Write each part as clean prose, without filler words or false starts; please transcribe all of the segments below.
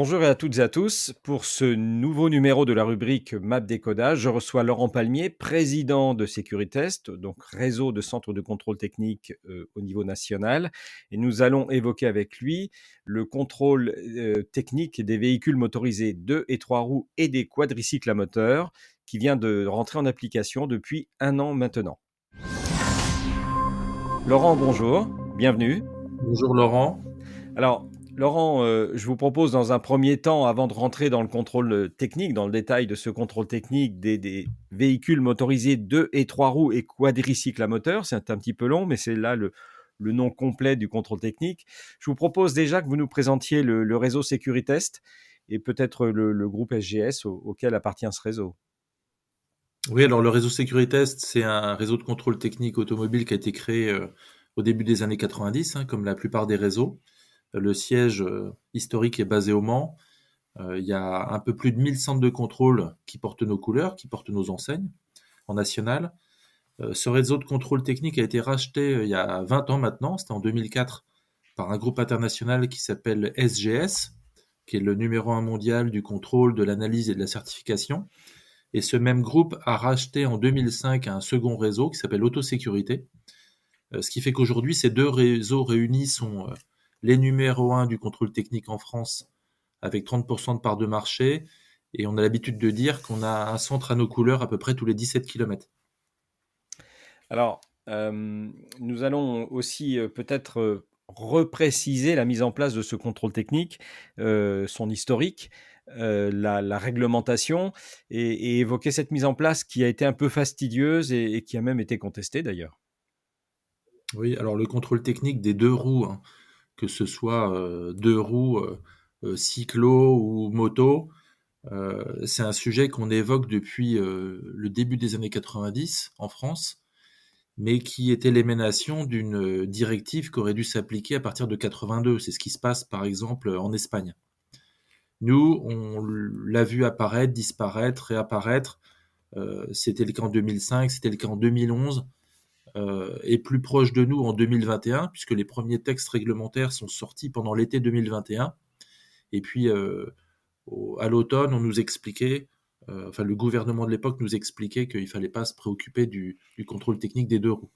Bonjour à toutes et à tous. Pour ce nouveau numéro de la rubrique Map décodage, je reçois Laurent Palmier, président de Sécuritest, donc réseau de centres de contrôle technique au niveau national. Et nous allons évoquer avec lui le contrôle technique des véhicules motorisés 2 et 3 roues et des quadricycles à moteur qui vient de rentrer en application depuis un an maintenant. Laurent, bonjour, bienvenue. Bonjour Laurent. Alors, Laurent, je vous propose dans un premier temps, avant de rentrer dans le contrôle technique, dans le détail de ce contrôle technique des véhicules motorisés 2 et 3 roues et quadricycles à moteur, c'est un petit peu long, mais c'est là le nom complet du contrôle technique. Je vous propose déjà que vous nous présentiez le réseau Sécuritest et peut-être le groupe SGS auquel appartient ce réseau. Oui, alors le réseau Sécuritest, c'est un réseau de contrôle technique automobile qui a été créé au début des années 90, comme la plupart des réseaux. Le siège historique est basé au Mans. Il y a un peu plus de 1000 centres de contrôle qui portent nos couleurs, qui portent nos enseignes en national. Ce réseau de contrôle technique a été racheté il y a 20 ans maintenant, c'était en 2004, par un groupe international qui s'appelle SGS, qui est le numéro un mondial du contrôle, de l'analyse et de la certification. Et ce même groupe a racheté en 2005 un second réseau qui s'appelle Autosécurité. Ce qui fait qu'aujourd'hui, ces deux réseaux réunis sont les numéros un du contrôle technique en France avec 30% de part de marché. Et on a l'habitude de dire qu'on a un centre à nos couleurs à peu près tous les 17 kilomètres. Alors, nous allons aussi peut-être repréciser la mise en place de ce contrôle technique, son historique, la réglementation et évoquer cette mise en place qui a été un peu fastidieuse et qui a même été contestée d'ailleurs. Oui, alors le contrôle technique des deux roues, que ce soit deux roues, cyclo ou moto, c'est un sujet qu'on évoque depuis le début des années 90 en France, mais qui était l'émanation d'une directive qui aurait dû s'appliquer à partir de 82. C'est ce qui se passe par exemple en Espagne. Nous, on l'a vu apparaître, disparaître, réapparaître. C'était le cas en 2005, c'était le cas en 2011, et plus proche de nous en 2021, puisque les premiers textes réglementaires sont sortis pendant l'été 2021. Et puis, à l'automne, on nous expliquait, enfin le gouvernement de l'époque nous expliquait qu'il ne fallait pas se préoccuper du contrôle technique des deux roues.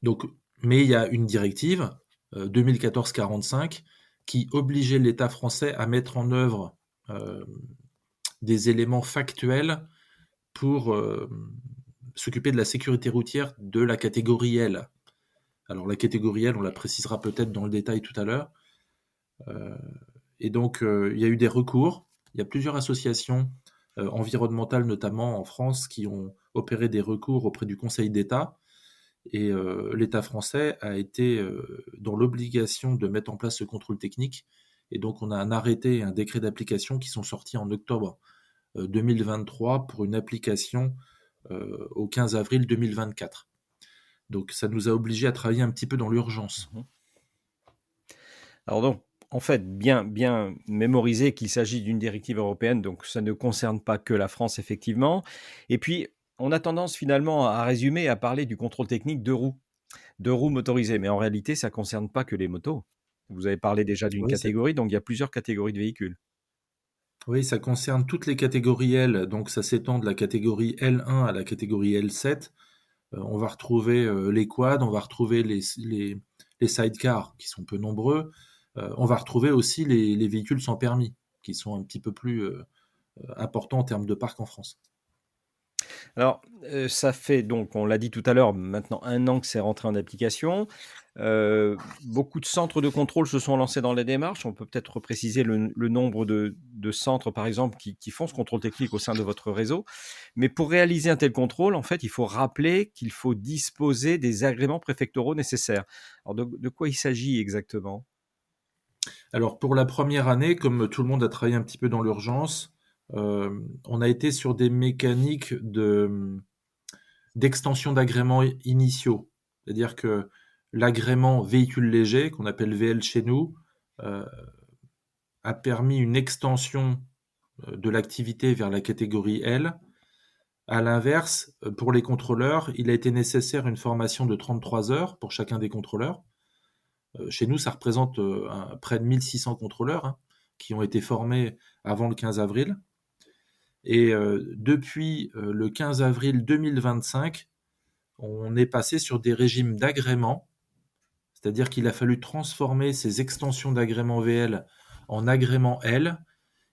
Donc, mais il y a une directive 2014-45 qui obligeait l'État français à mettre en œuvre euh, des éléments factuels pour s'occuper de la sécurité routière de la catégorie L. Alors la catégorie L, on la précisera peut-être dans le détail tout à l'heure. Euh, et donc il y a eu des recours. Il y a plusieurs associations environnementales, notamment en France, qui ont opéré des recours auprès du Conseil d'État. Et l'État français a été dans l'obligation de mettre en place ce contrôle technique. Et donc, on a un arrêté et un décret d'application qui sont sortis en octobre 2023 pour une application au 15 avril 2024. Donc, ça nous a obligés à travailler un petit peu dans l'urgence. Mhm. Alors donc, en fait, bien mémoriser qu'il s'agit d'une directive européenne, donc ça ne concerne pas que la France, effectivement. Et puis, on a tendance finalement à résumer, à parler du contrôle technique deux roues motorisées. Mais en réalité, ça ne concerne pas que les motos. Vous avez parlé déjà d'une Oui, catégorie, donc il y a plusieurs catégories de véhicules. oui, ça concerne toutes les catégories L. Donc, ça s'étend de la catégorie L1 à la catégorie L7. On va retrouver les quads, on va retrouver les sidecars qui sont peu nombreux. On va retrouver aussi les véhicules sans permis qui sont un petit peu plus importants en termes de parc en France. Alors, ça fait donc, on l'a dit tout à l'heure, maintenant un an que c'est rentré en application. Beaucoup de centres de contrôle se sont lancés dans les démarches. On peut peut-être préciser le nombre de centres, par exemple, qui font ce contrôle technique au sein de votre réseau. Mais pour réaliser un tel contrôle, en fait, il faut rappeler qu'il faut disposer des agréments préfectoraux nécessaires. Alors, de quoi il s'agit exactement? Alors pour la première année, comme tout le monde a travaillé un petit peu dans l'urgence, on a été sur des mécaniques d'extension d'agréments initiaux. C'est-à-dire que l'agrément véhicule léger, qu'on appelle VL chez nous, euh, a permis une extension de l'activité vers la catégorie L. À l'inverse, pour les contrôleurs, il a été nécessaire une formation de 33 heures pour chacun des contrôleurs. Chez nous, ça représente près de 1600 contrôleurs, hein. qui ont été formés avant le 15 avril. Et depuis le 15 avril 2025, on est passé sur des régimes d'agrément, c'est-à-dire qu'il a fallu transformer ces extensions d'agrément VL en agrément L.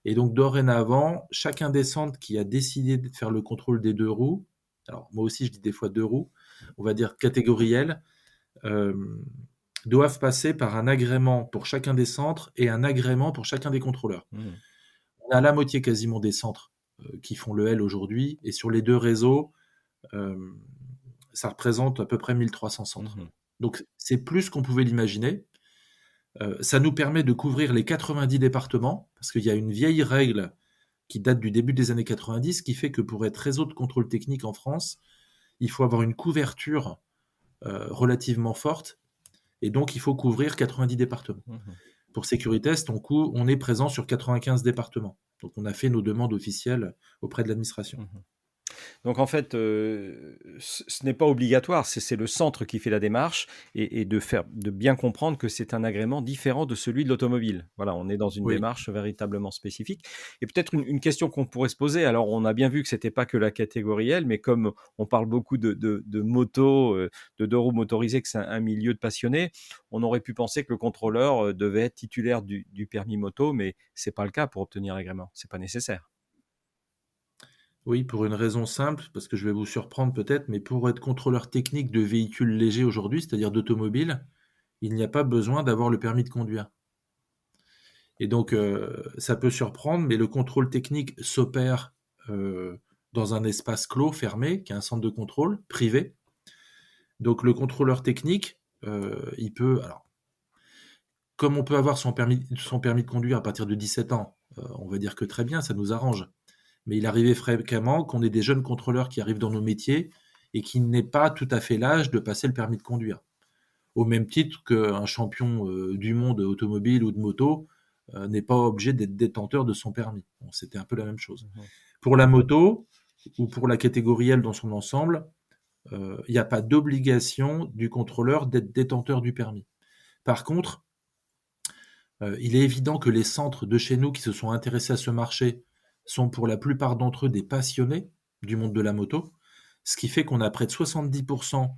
Et donc dorénavant, chacun des centres qui a décidé de faire le contrôle des deux roues, alors moi aussi je dis des fois deux roues, on va dire catégorie L, euh, doivent passer par un agrément pour chacun des centres et un agrément pour chacun des contrôleurs. Mmh. On a la moitié quasiment des centres qui font le L aujourd'hui, et sur les deux réseaux, euh, ça représente à peu près 1300 centres. Mmh. Donc c'est plus qu'on pouvait l'imaginer. Ça nous permet de couvrir les 90 départements, parce qu'il y a une vieille règle qui date du début des années 90, qui fait que pour être réseau de contrôle technique en France, il faut avoir une couverture relativement forte, et donc il faut couvrir 90 départements. Mmh. Pour Sécuritest, on est présent sur 95 départements. Donc on a fait nos demandes officielles auprès de l'administration. Mmh. Donc en fait, ce n'est pas obligatoire, c'est le centre qui fait la démarche et de bien comprendre que c'est un agrément différent de celui de l'automobile. Voilà, on est dans une Oui, démarche véritablement spécifique. Et peut-être une question qu'on pourrait se poser, alors on a bien vu que c'était pas que la catégorie L, mais comme on parle beaucoup de motos, de deux roues motorisées, que c'est un milieu de passionnés, on aurait pu penser que le contrôleur devait être titulaire du permis moto, mais c'est pas le cas pour obtenir l'agrément, c'est pas nécessaire. oui, pour une raison simple, parce que je vais vous surprendre peut-être, mais pour être contrôleur technique de véhicules légers aujourd'hui, c'est-à-dire d'automobile, il n'y a pas besoin d'avoir le permis de conduire. Et donc, ça peut surprendre, mais le contrôle technique s'opère dans un espace clos, fermé, qui est un centre de contrôle privé. Donc, le contrôleur technique, il peut, alors, comme on peut avoir son permis de conduire à partir de 17 ans, on va dire que très bien, ça nous arrange. Mais il arrivait fréquemment qu'on ait des jeunes contrôleurs qui arrivent dans nos métiers et qui n'aient pas tout à fait l'âge de passer le permis de conduire. Au même titre qu'un champion du monde automobile ou de moto n'est pas obligé d'être détenteur de son permis. Bon, c'était un peu la même chose. Mhm. Pour la moto ou pour la catégorie L dans son ensemble, il n'y a pas d'obligation du contrôleur d'être détenteur du permis. Par contre, il est évident que les centres de chez nous qui se sont intéressés à ce marché sont pour la plupart d'entre eux des passionnés du monde de la moto, ce qui fait qu'on a près de 70%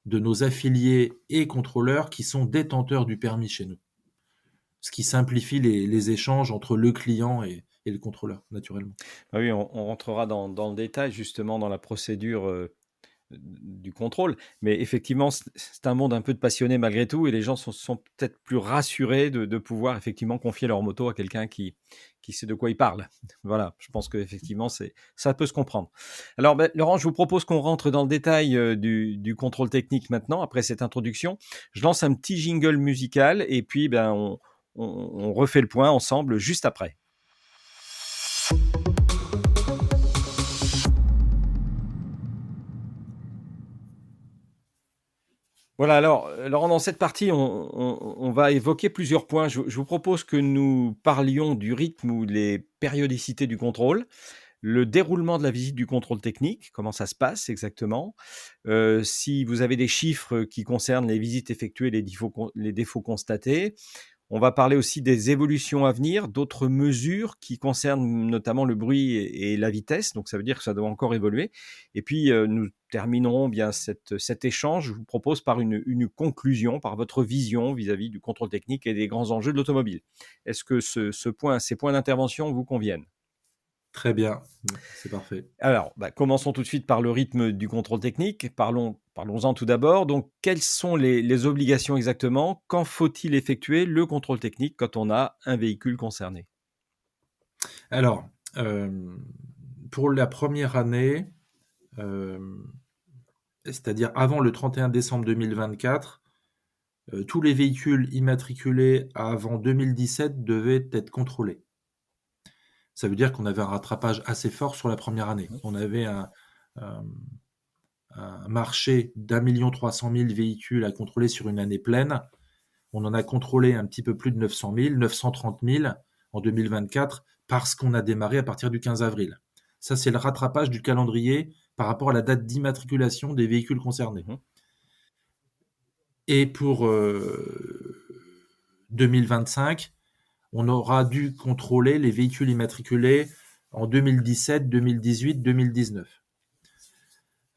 de nos affiliés et contrôleurs qui sont détenteurs du permis chez nous, ce qui simplifie les échanges entre le client et le contrôleur, naturellement. Ah oui, on rentrera dans le détail justement dans la procédure du contrôle, mais effectivement, c'est un monde un peu de passionnés malgré tout, et les gens sont peut-être plus rassurés de pouvoir effectivement confier leur moto à quelqu'un qui sait de quoi il parle. Voilà, je pense qu'effectivement, ça peut se comprendre. Alors, ben, Laurent, je vous propose qu'on rentre dans le détail du contrôle technique maintenant, après cette introduction. Je lance un petit jingle musical, et puis ben, on refait le point ensemble juste après. Voilà, alors, Laurent, dans cette partie, on va évoquer plusieurs points. Je vous propose que nous parlions du rythme ou les périodicités du contrôle, le déroulement de la visite du contrôle technique, comment ça se passe exactement, si vous avez des chiffres qui concernent les visites effectuées, les défauts constatés. On va parler aussi des évolutions à venir, d'autres mesures qui concernent notamment le bruit et la vitesse, donc ça veut dire que ça doit encore évoluer. Et puis, nous terminerons bien cet échange, je vous propose, par une conclusion, par votre vision vis-à-vis du contrôle technique et des grands enjeux de l'automobile. Est-ce que ces points d'intervention vous conviennent? Très bien, c'est parfait. Alors, bah, commençons tout de suite par le rythme du contrôle technique. Parlons-en tout d'abord. Donc, quelles sont les obligations exactement? Quand faut-il effectuer le contrôle technique quand on a un véhicule concerné? Alors, pour la première année, euh, c'est-à-dire avant le 31 décembre 2024, tous les véhicules immatriculés avant 2017 devaient être contrôlés. Ça veut dire qu'on avait un rattrapage assez fort sur la première année. On avait un- un marché d'1 300 000 véhicules à contrôler sur une année pleine. On en a contrôlé un petit peu plus de 900 000, 930 000 en 2024, parce qu'on a démarré à partir du 15 avril. Ça, c'est le rattrapage du calendrier par rapport à la date d'immatriculation des véhicules concernés. Mhm. Et pour 2025, on aura dû contrôler les véhicules immatriculés en 2017, 2018, 2019.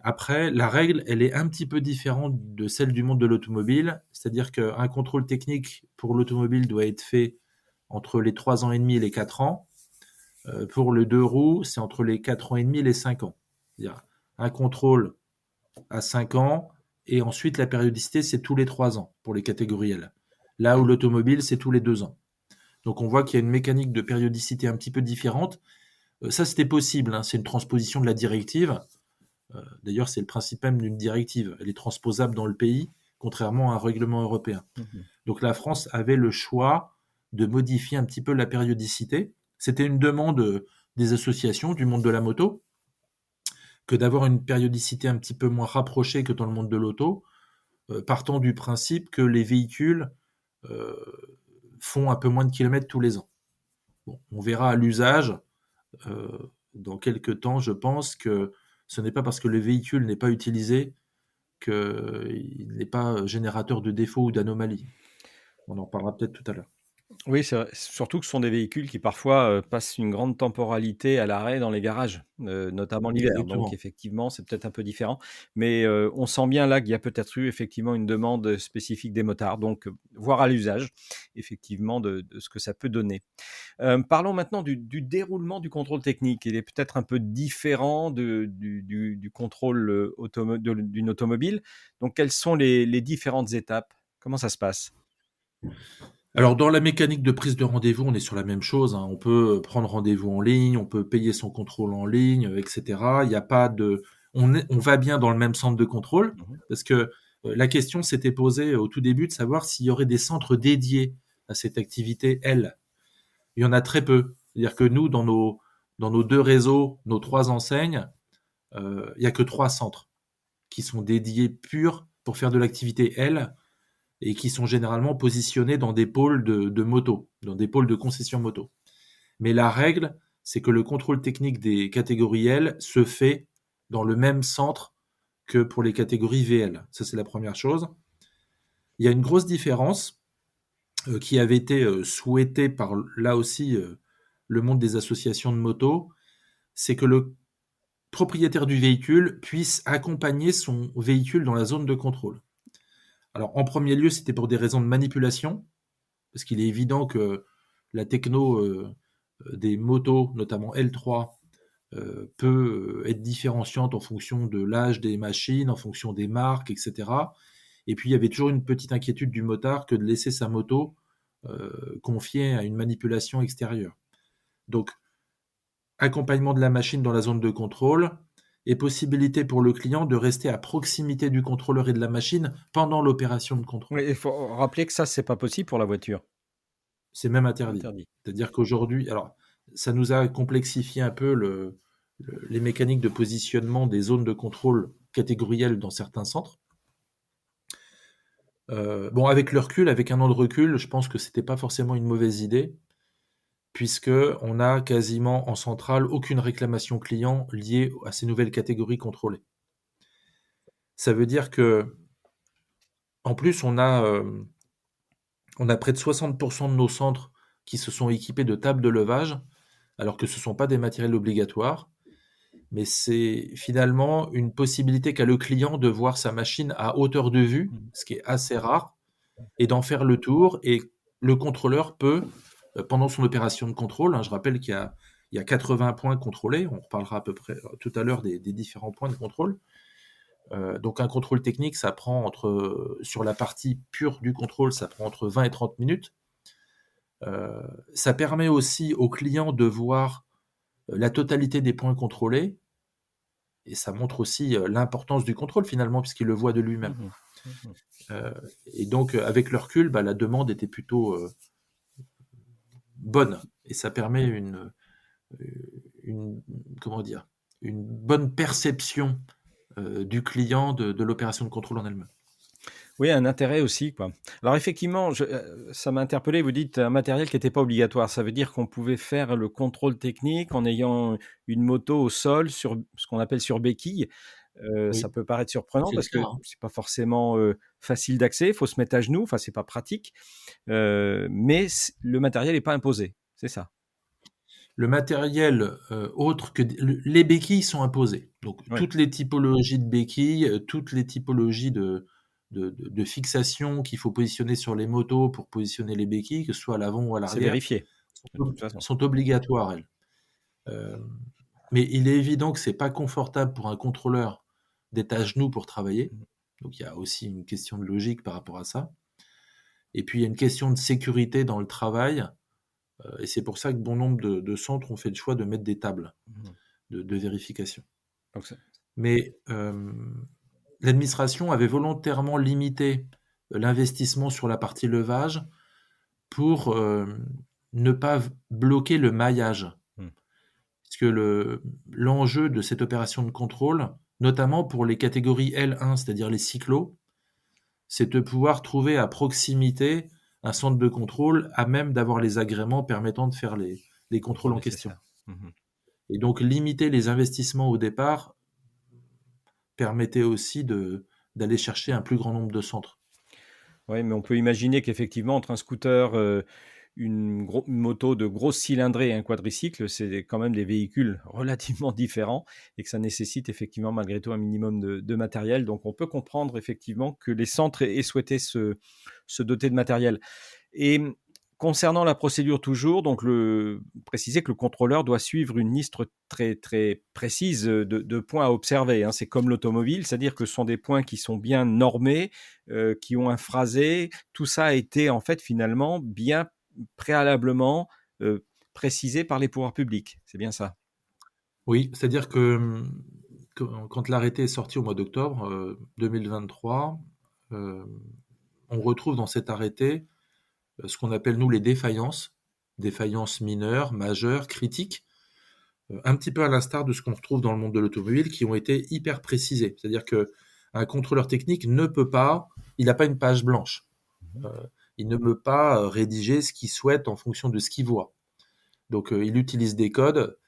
Après, la règle, elle est un petit peu différente de celle du monde de l'automobile, c'est-à-dire qu'un contrôle technique pour l'automobile doit être fait entre les 3 ans et demi et les 4 ans. Pour le deux roues, c'est entre les 4 ans et demi et les 5 ans. C'est-à-dire un contrôle à 5 ans, et ensuite la périodicité, c'est tous les 3 ans pour les catégories L. Là où l'automobile, c'est tous les 2 ans. Donc on voit qu'il y a une mécanique de périodicité un petit peu différente. Ça, c'était possible, hein, c'est une transposition de la directive. D'ailleurs, c'est le principe même d'une directive. Elle est transposable dans le pays, contrairement à un règlement européen. Mmh. Donc la France avait le choix de modifier un petit peu la périodicité. C'était une demande des associations du monde de la moto, que d'avoir une périodicité un petit peu moins rapprochée que dans le monde de l'auto, partant du principe que les véhicules euh, font un peu moins de kilomètres tous les ans. Bon, on verra à l'usage euh, dans quelques temps, je pense que ce n'est pas parce que le véhicule n'est pas utilisé qu'il n'est pas générateur de défauts ou d'anomalies. On en parlera peut-être tout à l'heure. Oui, c'est vrai. Surtout que ce sont des véhicules qui parfois, passent une grande temporalité à l'arrêt dans les garages, notamment l'hiver. Donc Exactement. effectivement, c'est peut-être un peu différent. Mais, on sent bien là qu'il y a peut-être eu effectivement une demande, spécifique des motards. Donc, voir à l'usage, effectivement, de ce que ça peut donner. Parlons maintenant du déroulement du contrôle technique. Il est peut-être un peu différent du contrôle, d'une automobile. Donc quelles sont les différentes étapes? Comment ça se passe? Alors, dans la mécanique de prise de rendez-vous, on est sur la même chose, hein. On peut prendre rendez-vous en ligne, on peut payer son contrôle en ligne, etc. Il n'y a pas de, on va bien dans le même centre de contrôle, Mmh. parce que la question s'était posée au tout début de savoir s'il y aurait des centres dédiés à cette activité L. Il y en a très peu. C'est-à-dire que nous, dans nos deux réseaux, nos trois enseignes, il n'y a que trois centres qui sont dédiés purs pour faire de l'activité L, et qui sont généralement positionnés dans des pôles de moto, dans des pôles de concession moto. Mais la règle, c'est que le contrôle technique des catégories L se fait dans le même centre que pour les catégories VL. Ça, c'est la première chose. Il y a une grosse différence qui avait été souhaitée par, là aussi, le monde des associations de moto, c'est que le propriétaire du véhicule puisse accompagner son véhicule dans la zone de contrôle. Alors, en premier lieu, c'était pour des raisons de manipulation, parce qu'il est évident que la techno des motos, notamment L3, peut être différenciante en fonction de l'âge des machines, en fonction des marques, etc. Et puis il y avait toujours une petite inquiétude du motard que de laisser sa moto confiée à une manipulation extérieure. Donc, accompagnement de la machine dans la zone de contrôle et possibilité pour le client de rester à proximité du contrôleur et de la machine pendant l'opération de Oui, contrôle. il faut rappeler que ça, c'est pas possible pour la voiture. C'est même interdit. Interdit. C'est-à-dire qu'aujourd'hui, alors, ça nous a complexifié un peu les mécaniques de positionnement des zones de contrôle catégorielles dans certains centres. Bon, avec le recul, avec un an de recul, je pense que c'était pas forcément une mauvaise idée, puisque on a quasiment en centrale aucune réclamation client liée à ces nouvelles catégories contrôlées. Ça veut dire que, en plus, on a près de 60% de nos centres qui se sont équipés de tables de levage, alors que ce ne sont pas des matériels obligatoires, mais c'est finalement une possibilité qu'a le client de voir sa machine à hauteur de vue, Mmh. ce qui est assez rare, et d'en faire le tour. Et le contrôleur peut, pendant son opération de contrôle, hein, je rappelle qu'il y a 80 points contrôlés, on reparlera à peu près tout à l'heure des différents points de contrôle. Donc un contrôle technique, ça prend sur la partie pure du contrôle, ça prend entre 20 et 30 minutes. Ça permet aussi au client de voir la totalité des points contrôlés, et ça montre aussi l'importance du contrôle finalement, puisqu'il le voit de lui-même. Mmh. Mmh. Euh, et donc, avec le recul, bah, la demande était plutôt bonne, et ça permet une comment dire, une bonne perception du client de l'opération de contrôle en elle-même. Oui, un intérêt aussi, quoi. Alors effectivement, ça m'a interpellé, vous dites un matériel qui était pas obligatoire. Ça veut dire qu'on pouvait faire le contrôle technique en ayant une moto au sol sur ce qu'on appelle sur béquille. Ça Oui, peut paraître surprenant c'est le parce cas, que hein. c'est pas forcément, facile d'accès, il faut se mettre à genoux, enfin, c'est pas pratique, mais le matériel est pas imposé, c'est ça? Le matériel, autre que les béquilles sont imposées. Donc Oui, toutes les typologies de béquilles, toutes les typologies de fixation qu'il faut positionner sur les motos pour positionner les béquilles, que ce soit à l'avant ou à c'est l'arrière, vérifié, sont de toute façon. sont obligatoires, elles. Mais il est évident que c'est pas confortable pour un contrôleur d'être à genoux pour travailler. Mmh. Donc il y a aussi une question de logique par rapport à ça. Et puis il y a une question de sécurité dans le travail, et c'est pour ça que bon nombre de centres ont fait le choix de mettre des tables Mmh. de vérification. Donc ça Mais l'administration avait volontairement limité l'investissement sur la partie levage pour ne pas bloquer le maillage. mmh, Puisque l'enjeu de cette opération de contrôle, notamment pour les catégories L1, c'est-à-dire les cyclos, c'est de pouvoir trouver à proximité un centre de contrôle à même d'avoir les agréments permettant de faire les contrôles contrôle en question. nécessaire. Mmh. Et donc limiter les investissements au départ permettait aussi d'aller chercher un plus grand nombre de centres. Oui, mais on peut imaginer qu'effectivement, entre un scooter, une moto de grosse cylindrée et un quadricycle, c'est quand même des véhicules relativement différents et que ça nécessite effectivement malgré tout un minimum de matériel. Donc on peut comprendre effectivement que les centres aient souhaité se doter de matériel. Et concernant la procédure toujours, donc préciser que le contrôleur doit suivre une liste très, très précise de points à observer, hein. C'est comme l'automobile, c'est-à-dire que ce sont des points qui sont bien normés, qui ont un phrasé. Tout ça a été en fait finalement bien préalablement précisé par les pouvoirs publics. C'est bien ça. Oui, c'est-à-dire que quand l'arrêté est sorti au mois d'octobre 2023, euh, on retrouve dans cet arrêté ce qu'on appelle nous les défaillances mineures, majeures, critiques, un petit peu à l'instar de ce qu'on retrouve dans le monde de l'automobile, qui ont été hyper précisées. C'est-à-dire que un contrôleur technique ne peut pas, il n'a pas une page blanche. Mhm. Euh, il ne peut pas rédiger ce qu'il souhaite en fonction de ce qu'il voit. Donc il utilise des codes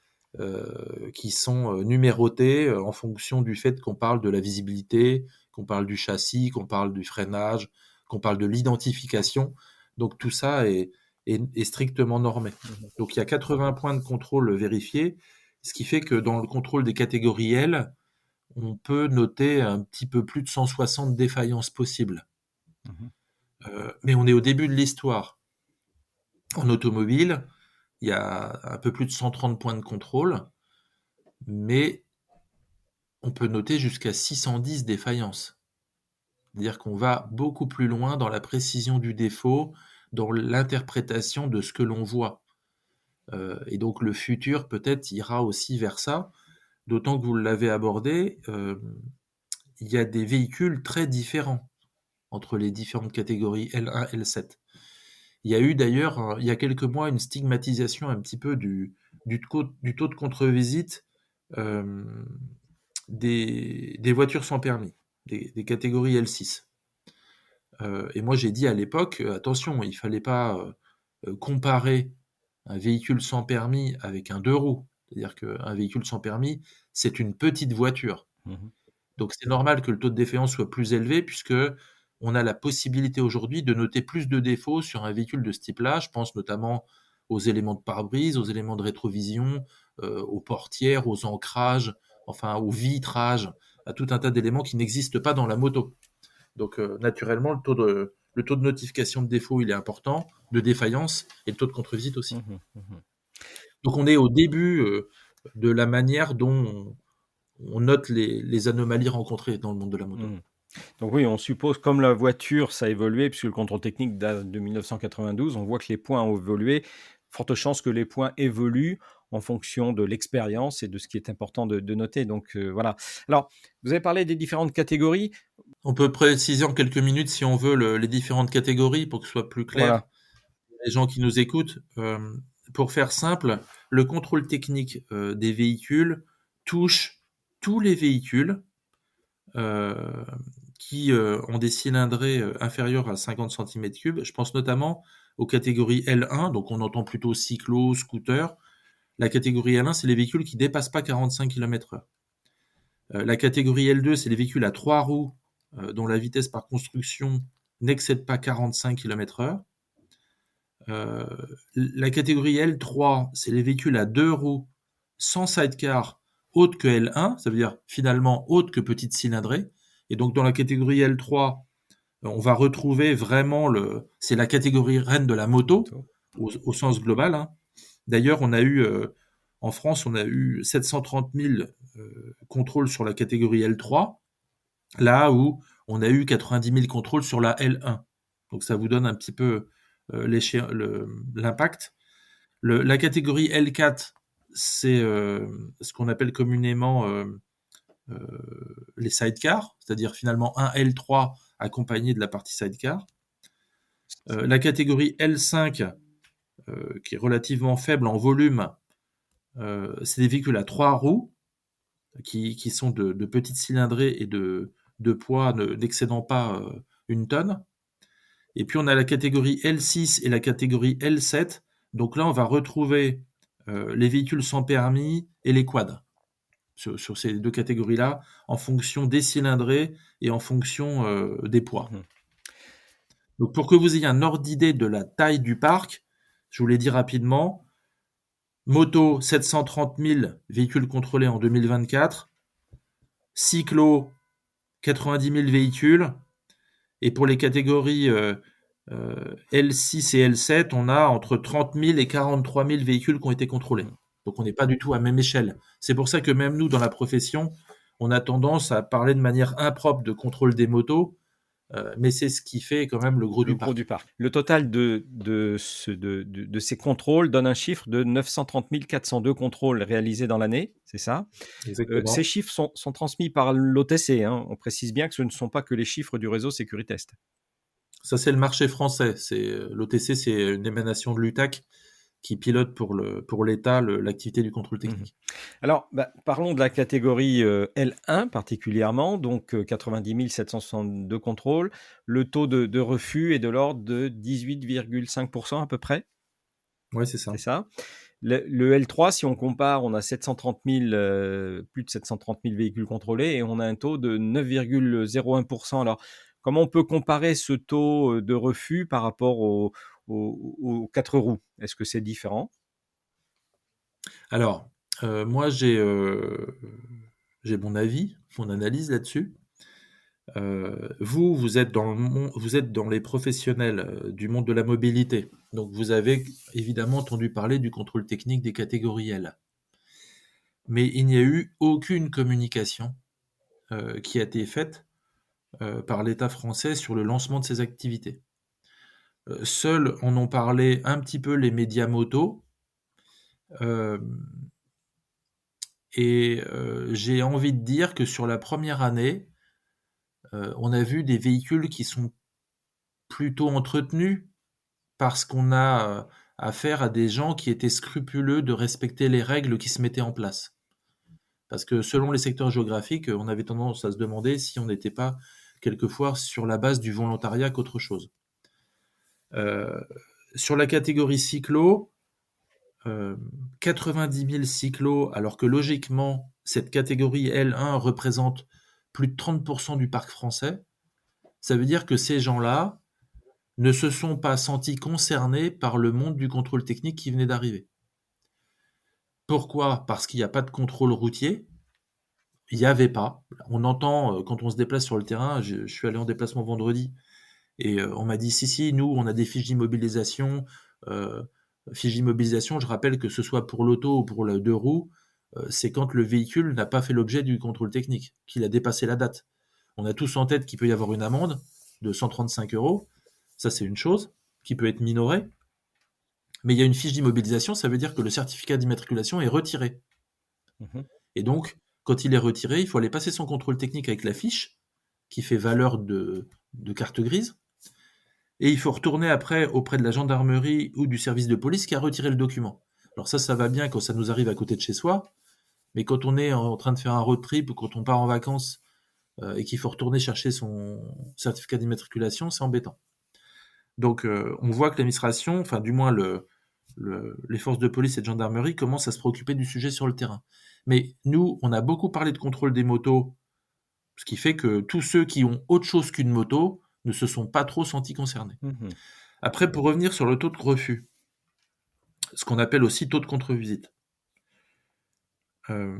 qui sont numérotés en fonction du fait qu'on parle de la visibilité, qu'on parle du châssis, qu'on parle du freinage, qu'on parle de l'identification. Donc tout ça est strictement normé. Mhm. Donc il y a 80 points de contrôle vérifiés, ce qui fait que dans le contrôle des catégories L, on peut noter un petit peu plus de 160 défaillances possibles. Mhm. Mais on est au début de l'histoire. En automobile, il y a un peu plus de 130 points de contrôle, mais on peut noter jusqu'à 610 défaillances. C'est-à-dire qu'on va beaucoup plus loin dans la précision du défaut, dans l'interprétation de ce que l'on voit. Et donc le futur peut-être ira aussi vers ça, d'autant que vous l'avez abordé, il y a des véhicules très différents entre les différentes catégories L1, L7. Il y a eu d'ailleurs, il y a quelques mois, une stigmatisation un petit peu du taux de contre-visite euh, des voitures sans permis, des catégories L6. Et moi, j'ai dit à l'époque, attention, il fallait pas comparer un véhicule sans permis avec un deux roues. C'est-à-dire qu'un véhicule sans permis, c'est une petite voiture. Mhm. Donc c'est normal que le taux de défaillance soit plus élevé puisque on a la possibilité aujourd'hui de noter plus de défauts sur un véhicule de ce type-là. Je pense notamment aux éléments de pare-brise, aux éléments de rétrovision, aux portières, aux ancrages, enfin aux vitrages, à tout un tas d'éléments qui n'existent pas dans la moto. Donc naturellement, le taux de notification de défaut, il est important, de défaillance, et le taux de contre-visite aussi. Mhm. Mhm. Donc on est au début de la manière dont on note les anomalies rencontrées dans le monde de la moto. Mhm. Donc oui, on suppose, comme la voiture, ça a évolué, puisque le contrôle technique date de 1992, on voit que les points ont évolué. Forte chance que les points évoluent en fonction de l'expérience et de ce qui est important de noter. Donc voilà. Alors, vous avez parlé des différentes catégories. On peut préciser en quelques minutes, si on veut, les différentes catégories pour que ce soit plus clair. Voilà. Les gens qui nous écoutent, pour faire simple, le contrôle technique des véhicules touche tous les véhicules euh, qui ont des cylindrées inférieures à 50 cm3. Je pense notamment aux catégories L1, donc on entend plutôt cyclo, scooter. La catégorie L1, c'est les véhicules qui dépassent pas 45 km/h. La catégorie L2, c'est les véhicules à 3 roues dont la vitesse par construction n'excède pas 45 km/h. La catégorie L3, c'est les véhicules à 2 roues sans sidecar haute que L1, ça veut dire finalement haute que petite cylindrée. Et donc dans la catégorie L3, on va retrouver vraiment c'est la catégorie reine de la moto au sens global, hein. D'ailleurs, en France, on a eu 730 000 contrôles sur la catégorie L3, là où on a eu 90 000 contrôles sur la L1. Donc ça vous donne un petit peu l'impact. La catégorie L4, c'est ce qu'on appelle communément les sidecars, c'est-à-dire finalement un L3 accompagné de la partie sidecar. La catégorie L5, qui est relativement faible en volume, c'est des véhicules à 3 roues qui sont de petites cylindrées et de poids n'excédant pas 1 tonne. Et puis on a la catégorie L6 et la catégorie L7. Donc là, on va retrouver les véhicules sans permis et les quads sur ces 2 catégories-là, en fonction des cylindrées et en fonction des poids. Donc pour que vous ayez un ordre d'idée de la taille du parc, je vous l'ai dit rapidement, moto 730 000 véhicules contrôlés en 2024, cyclo 90 000 véhicules, et pour les catégories L6 et L7, on a entre 30 000 et 43 000 véhicules qui ont été contrôlés. Donc on n'est pas du tout à même échelle. C'est pour ça que même nous, dans la profession, on a tendance à parler de manière impropre de contrôle des motos, mais c'est ce qui fait quand même le gros du parc. Le total de ces contrôles donne un chiffre de 930 402 contrôles réalisés dans l'année, c'est ça? Ces chiffres sont transmis par l'OTC, hein. On précise bien que ce ne sont pas que les chiffres du réseau Sécuritest. Ça, c'est le marché français. L'OTC, c'est une émanation de l'UTAC qui pilote pour l'État l'activité du contrôle technique. Alors, parlons de la catégorie L1 particulièrement, donc 90 762 contrôles. Le taux de refus est de l'ordre de 18,5% à peu près. Oui, c'est ça. C'est ça. Le L3, si on compare, on a 730 000, plus de 730 000 véhicules contrôlés et on a un taux de 9,01%. Alors, comment on peut comparer ce taux de refus par rapport aux 4 roues? Est-ce que c'est différent? Alors, moi, j'ai mon avis, mon analyse là-dessus. Vous êtes dans les professionnels du monde de la mobilité. Donc, vous avez évidemment entendu parler du contrôle technique des catégories L. Mais il n'y a eu aucune communication qui a été faite par l'État français sur le lancement de ces activités. Seuls en ont parlé un petit peu les médias motos. J'ai envie de dire que sur la première année, on a vu des véhicules qui sont plutôt entretenus parce qu'on a affaire à des gens qui étaient scrupuleux de respecter les règles qui se mettaient en place. Parce que selon les secteurs géographiques, on avait tendance à se demander si on n'était pas quelquefois sur la base du volontariat qu'autre chose. Sur la catégorie cyclo, 90 000 cyclos, alors que logiquement, cette catégorie L1 représente plus de 30% du parc français, ça veut dire que ces gens-là ne se sont pas sentis concernés par le monde du contrôle technique qui venait d'arriver. Pourquoi? Parce qu'il n'y a pas de contrôle routier. Il n'y avait pas. On entend, quand on se déplace sur le terrain, je suis allé en déplacement vendredi, et on m'a dit, si, nous, on a des fiches d'immobilisation. Fiches d'immobilisation, je rappelle que ce soit pour l'auto ou pour le 2 roues, c'est quand le véhicule n'a pas fait l'objet du contrôle technique, qu'il a dépassé la date. On a tous en tête qu'il peut y avoir une amende de 135 €. Ça, c'est une chose qui peut être minorée. Mais il y a une fiche d'immobilisation, ça veut dire que le certificat d'immatriculation est retiré. Et donc, quand il est retiré, il faut aller passer son contrôle technique avec la fiche, qui fait valeur de carte grise. Et il faut retourner après auprès de la gendarmerie ou du service de police qui a retiré le document. Alors ça va bien quand ça nous arrive à côté de chez soi, mais quand on est en train de faire un road trip ou quand on part en vacances et qu'il faut retourner chercher son certificat d'immatriculation, c'est embêtant. Donc on voit que l'administration, enfin du moins les forces de police et de gendarmerie commencent à se préoccuper du sujet sur le terrain. Mais nous, on a beaucoup parlé de contrôle des motos, ce qui fait que tous ceux qui ont autre chose qu'une moto ne se sont pas trop sentis concernés. Mmh. Après, pour revenir sur le taux de refus, ce qu'on appelle aussi taux de contre-visite, euh,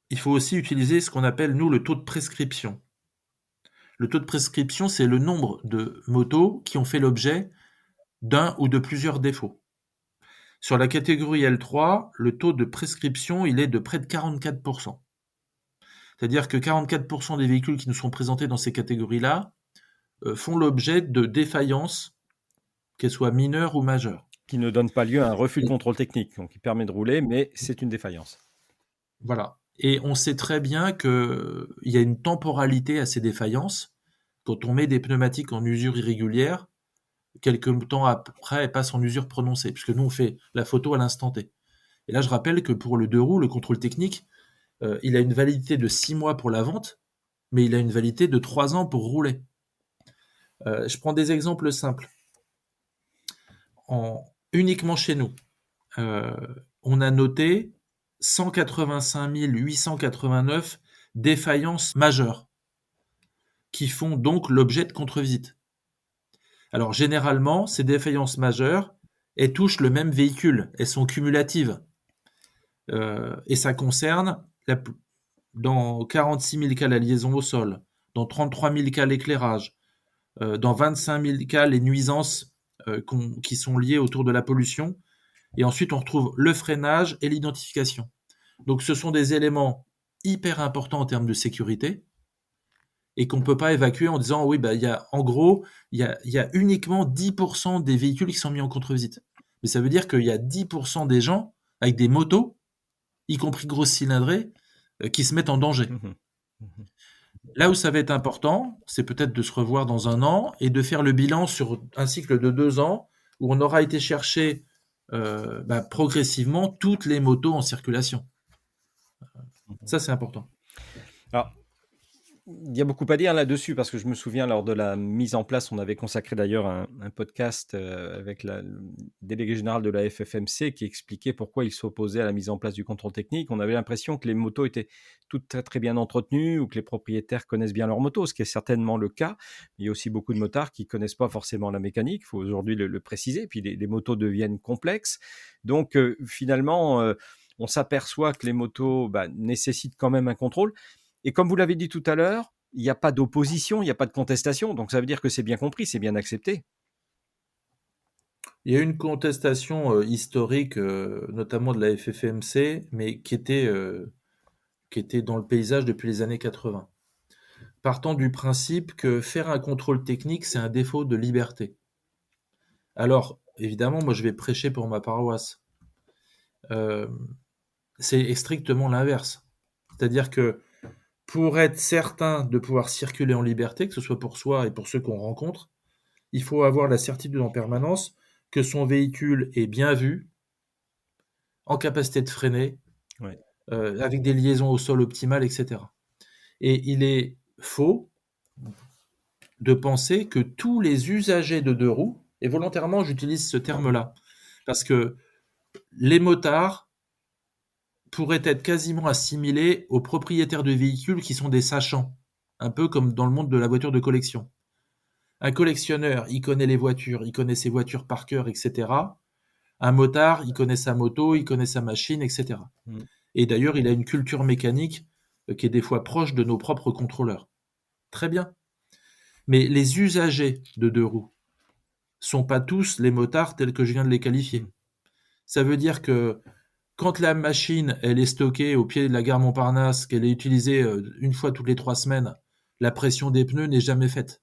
il faut aussi utiliser ce qu'on appelle, nous, le taux de prescription. Le taux de prescription, c'est le nombre de motos qui ont fait l'objet d'un ou de plusieurs défauts. Sur la catégorie L3, le taux de prescription, il est de près de 44%. C'est-à-dire que 44% des véhicules qui nous sont présentés dans ces catégories-là font l'objet de défaillances, qu'elles soient mineures ou majeures. Qui ne donne pas lieu à un refus de Et contrôle technique, donc qui permet de rouler, mais c'est une défaillance. voilà. Et on sait très bien qu'il y a une temporalité à ces défaillances. Quand on met des pneumatiques en usure irrégulière, quelques temps après, elles passent en usure prononcée, puisque nous, on fait la photo à l'instant T. Et là, je rappelle que pour le deux roues, le contrôle technique, il a une validité de 6 mois pour la vente, mais il a une validité de 3 ans pour rouler. Je prends des exemples simples. Uniquement chez nous, euh, on a noté 185 889 défaillances majeures qui font donc l'objet de contre-visite. Alors généralement, ces défaillances majeures, elles touchent le même véhicule, elles sont cumulatives. Et ça concerne dans 46 000 cas la liaison au sol, dans 33 000 cas l'éclairage, dans 25 000 cas les nuisances qui sont liées autour de la pollution. Et ensuite, on retrouve le freinage et l'identification. Donc ce sont des éléments hyper importants en termes de sécurité et qu'on ne peut pas évacuer en disant oui, bah, en gros, il y a uniquement 10% des véhicules qui sont mis en contre-visite. Mais ça veut dire qu'il y a 10% des gens avec des motos, y compris grosses cylindrées, qui se mettent en danger. Mmh. Mmh. Là où ça va être important, c'est peut-être de se revoir dans un an et de faire le bilan sur un cycle de 2 ans où on aura été chercher progressivement toutes les motos en circulation. Mmh. Ça, c'est important. Alors, il y a beaucoup à dire là-dessus parce que je me souviens lors de la mise en place, on avait consacré d'ailleurs un podcast avec le délégué général de la FFMC qui expliquait pourquoi il s'opposait à la mise en place du contrôle technique. On avait l'impression que les motos étaient toutes très, très bien entretenues ou que les propriétaires connaissent bien leurs motos, ce qui est certainement le cas. Il y a aussi beaucoup de motards qui ne connaissent pas forcément la mécanique, il faut aujourd'hui le préciser. Puis les motos deviennent complexes. Donc finalement, on s'aperçoit que les motos nécessitent quand même un contrôle. Et comme vous l'avez dit tout à l'heure, il n'y a pas d'opposition, il n'y a pas de contestation. Donc ça veut dire que c'est bien compris, c'est bien accepté. Il y a eu une contestation historique, notamment de la FFMC, mais qui était dans le paysage depuis les années 80. Partant du principe que faire un contrôle technique, c'est un défaut de liberté. Alors, évidemment, moi, je vais prêcher pour ma paroisse. Euh, c'est strictement l'inverse. C'est-à-dire que pour être certain de pouvoir circuler en liberté, que ce soit pour soi et pour ceux qu'on rencontre, il faut avoir la certitude en permanence que son véhicule est bien vu, en capacité de freiner, Ouais. avec des liaisons au sol optimales, etc. Et il est faux de penser que tous les usagers de deux roues, et volontairement j'utilise ce terme-là, parce que les motards pourraient être quasiment assimilés aux propriétaires de véhicules qui sont des sachants, un peu comme dans le monde de la voiture de collection. Un collectionneur, il connaît les voitures, il connaît ses voitures par cœur, etc. Un motard, il connaît sa moto, il connaît sa machine, etc. Mm. Et d'ailleurs, il a une culture mécanique qui est des fois proche de nos propres contrôleurs. Très bien. Mais les usagers de deux roues sont pas tous les motards tels que je viens de les qualifier. Mm. Ça veut dire que quand la machine elle est stockée au pied de la gare Montparnasse, qu'elle est utilisée une fois toutes les 3 semaines, la pression des pneus n'est jamais faite.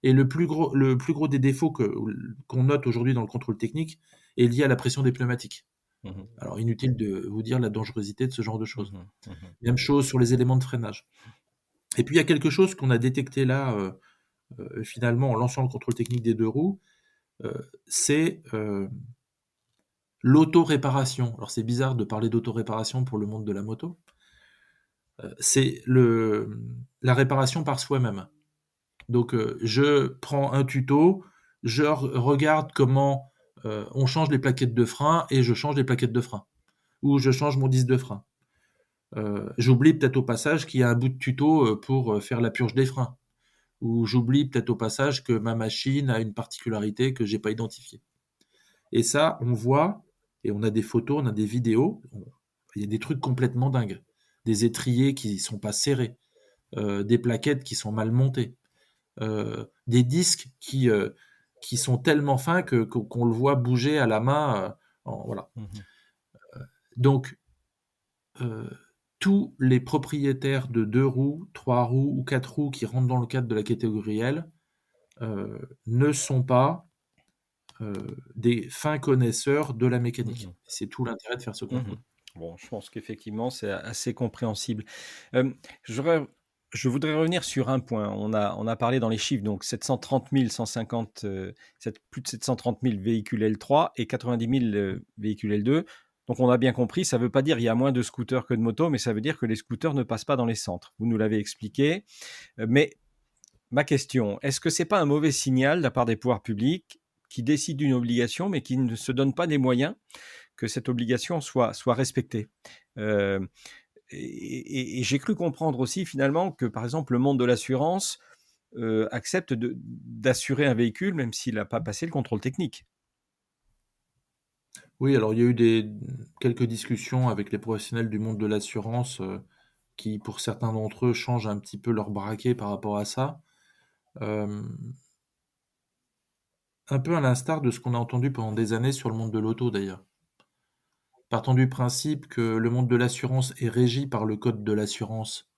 Et le plus gros des défauts qu'on note aujourd'hui dans le contrôle technique est lié à la pression des pneumatiques. Mhm. Alors inutile de vous dire la dangerosité de ce genre de choses. Mhm. Mhm. Même chose sur les éléments de freinage. Et puis il y a quelque chose qu'on a détecté là, finalement, en lançant le contrôle technique des deux roues, c'est l'auto-réparation. Alors c'est bizarre de parler d'auto-réparation pour le monde de la moto. C'est la réparation par soi-même. Donc je prends un tuto, regarde comment on change les plaquettes de frein et je change les plaquettes de frein. ou je change mon disque de frein. J'oublie peut-être au passage qu'il y a un bout de tuto pour faire la purge des freins, ou j'oublie peut-être au passage que ma machine a une particularité que j'ai pas identifiée. Et ça, on voit, et on a des photos, on a des vidéos, il y a des trucs complètement dingues. Des étriers qui sont pas serrés, des plaquettes qui sont mal montées, des disques qui sont tellement fins qu'on le voit bouger à la main. Voilà. Mmh. Donc, euh, tous les propriétaires de 2 roues, 3 roues ou 4 roues qui rentrent dans le cadre de la catégorie L ne sont pas euh, des fins connaisseurs de la mécanique. Mmh. C'est tout l'intérêt de faire ce Mmh. contrôle. Bon, je pense qu'effectivement, c'est assez compréhensible. Hem, j'aurais je voudrais revenir sur un point. On a parlé dans les chiffres, donc 730 150, plus de 730 000 véhicules L3 et 90 000 véhicules L2. Donc on a bien compris, ça ne veut pas dire qu'il y a moins de scooters que de motos, mais ça veut dire que les scooters ne passent pas dans les centres. Vous nous l'avez expliqué. Mais ma question, est-ce que c'est pas un mauvais signal de la part des pouvoirs publics qui décident d'une obligation, mais qui ne se donnent pas des moyens que cette obligation soit respectée. Euh, et j'ai cru comprendre aussi finalement que, par exemple, le monde de l'assurance accepte d'assurer un véhicule même s'il n'a pas passé le contrôle technique. Oui, alors il y a eu quelques discussions avec les professionnels du monde de l'assurance qui, pour certains d'entre eux, changent un petit peu leur braquet par rapport à ça. Euh, un peu à l'instar de ce qu'on a entendu pendant des années sur le monde de l'auto d'ailleurs. Partant du principe que le monde de l'assurance est régi par le code de l'assurance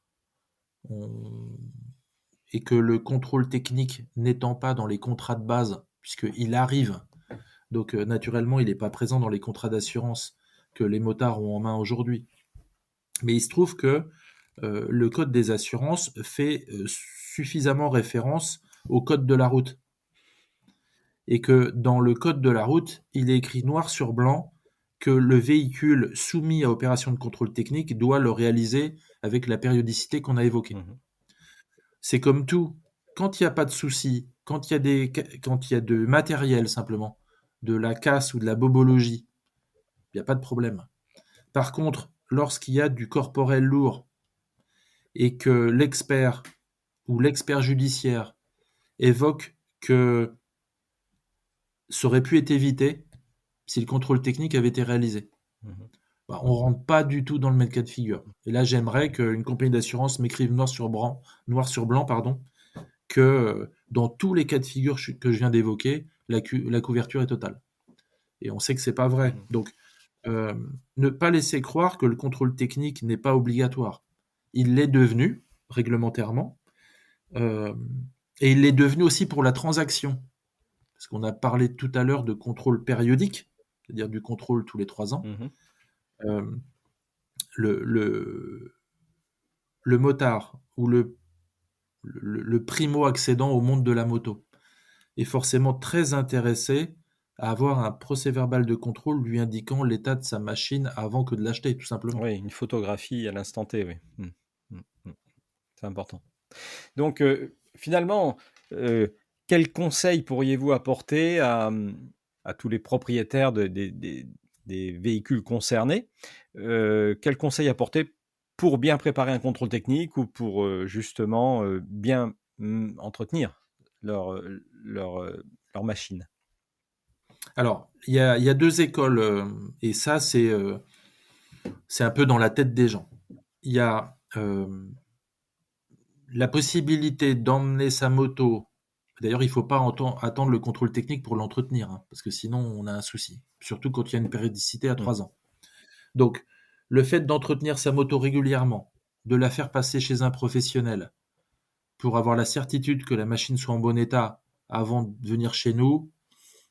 on- et que le contrôle technique n'étant pas dans les contrats de base, puisqu'il arrive, donc naturellement il n'est pas présent dans les contrats d'assurance que les motards ont en main aujourd'hui. Mais il se trouve que le code des assurances fait suffisamment référence au code de la route. Et que dans le code de la route, il est écrit noir sur blanc que le véhicule soumis à opération de contrôle technique doit le réaliser avec la périodicité qu'on a évoquée. Mhm. C'est comme tout. Quand il n'y a pas de souci, quand il y a de matériel simplement, de la casse ou de la bobologie, il n'y a pas de problème. Par contre, lorsqu'il y a du corporel lourd et que l'expert ou l'expert judiciaire évoque que ça aurait pu être évité si le contrôle technique avait été réalisé. Mhm. Bah, on rentre pas du tout dans le même cas de figure. Et là, j'aimerais qu'une compagnie d'assurance m'écrive noir sur blanc, pardon, que dans tous les cas de figure que je viens d'évoquer, la couverture est totale. Et on sait que c'est pas vrai. Mhm. Donc, euh, ne pas laisser croire que le contrôle technique n'est pas obligatoire. Il l'est devenu réglementairement, euh, et il l'est devenu aussi pour la transaction. Parce qu'on a parlé tout à l'heure de contrôle périodique, c'est-à-dire du contrôle tous les 3 ans. Mhm. Euh, le, le, le motard ou le primo-accédant au monde de la moto est forcément très intéressé à avoir un procès-verbal de contrôle lui indiquant l'état de sa machine avant que de l'acheter, tout simplement. Oui, une photographie à l'instant T, oui. Mhm. Mhm. C'est important. Donc, finalement, euh, quels conseils pourriez-vous apporter à tous les propriétaires des véhicules concernés? Quels conseils apporter pour bien préparer un contrôle technique ou pour justement bien entretenir leur machine? Alors, il y a 2 écoles, et ça, c'est un peu dans la tête des gens. Il y a la possibilité d'emmener sa moto. D'ailleurs, il ne faut pas attendre le contrôle technique pour l'entretenir, hein, parce que sinon, on a un souci. Surtout quand il y a une périodicité à Mm. 3 ans. Donc, le fait d'entretenir sa moto régulièrement, de la faire passer chez un professionnel, pour avoir la certitude que la machine soit en bon état avant de venir chez nous,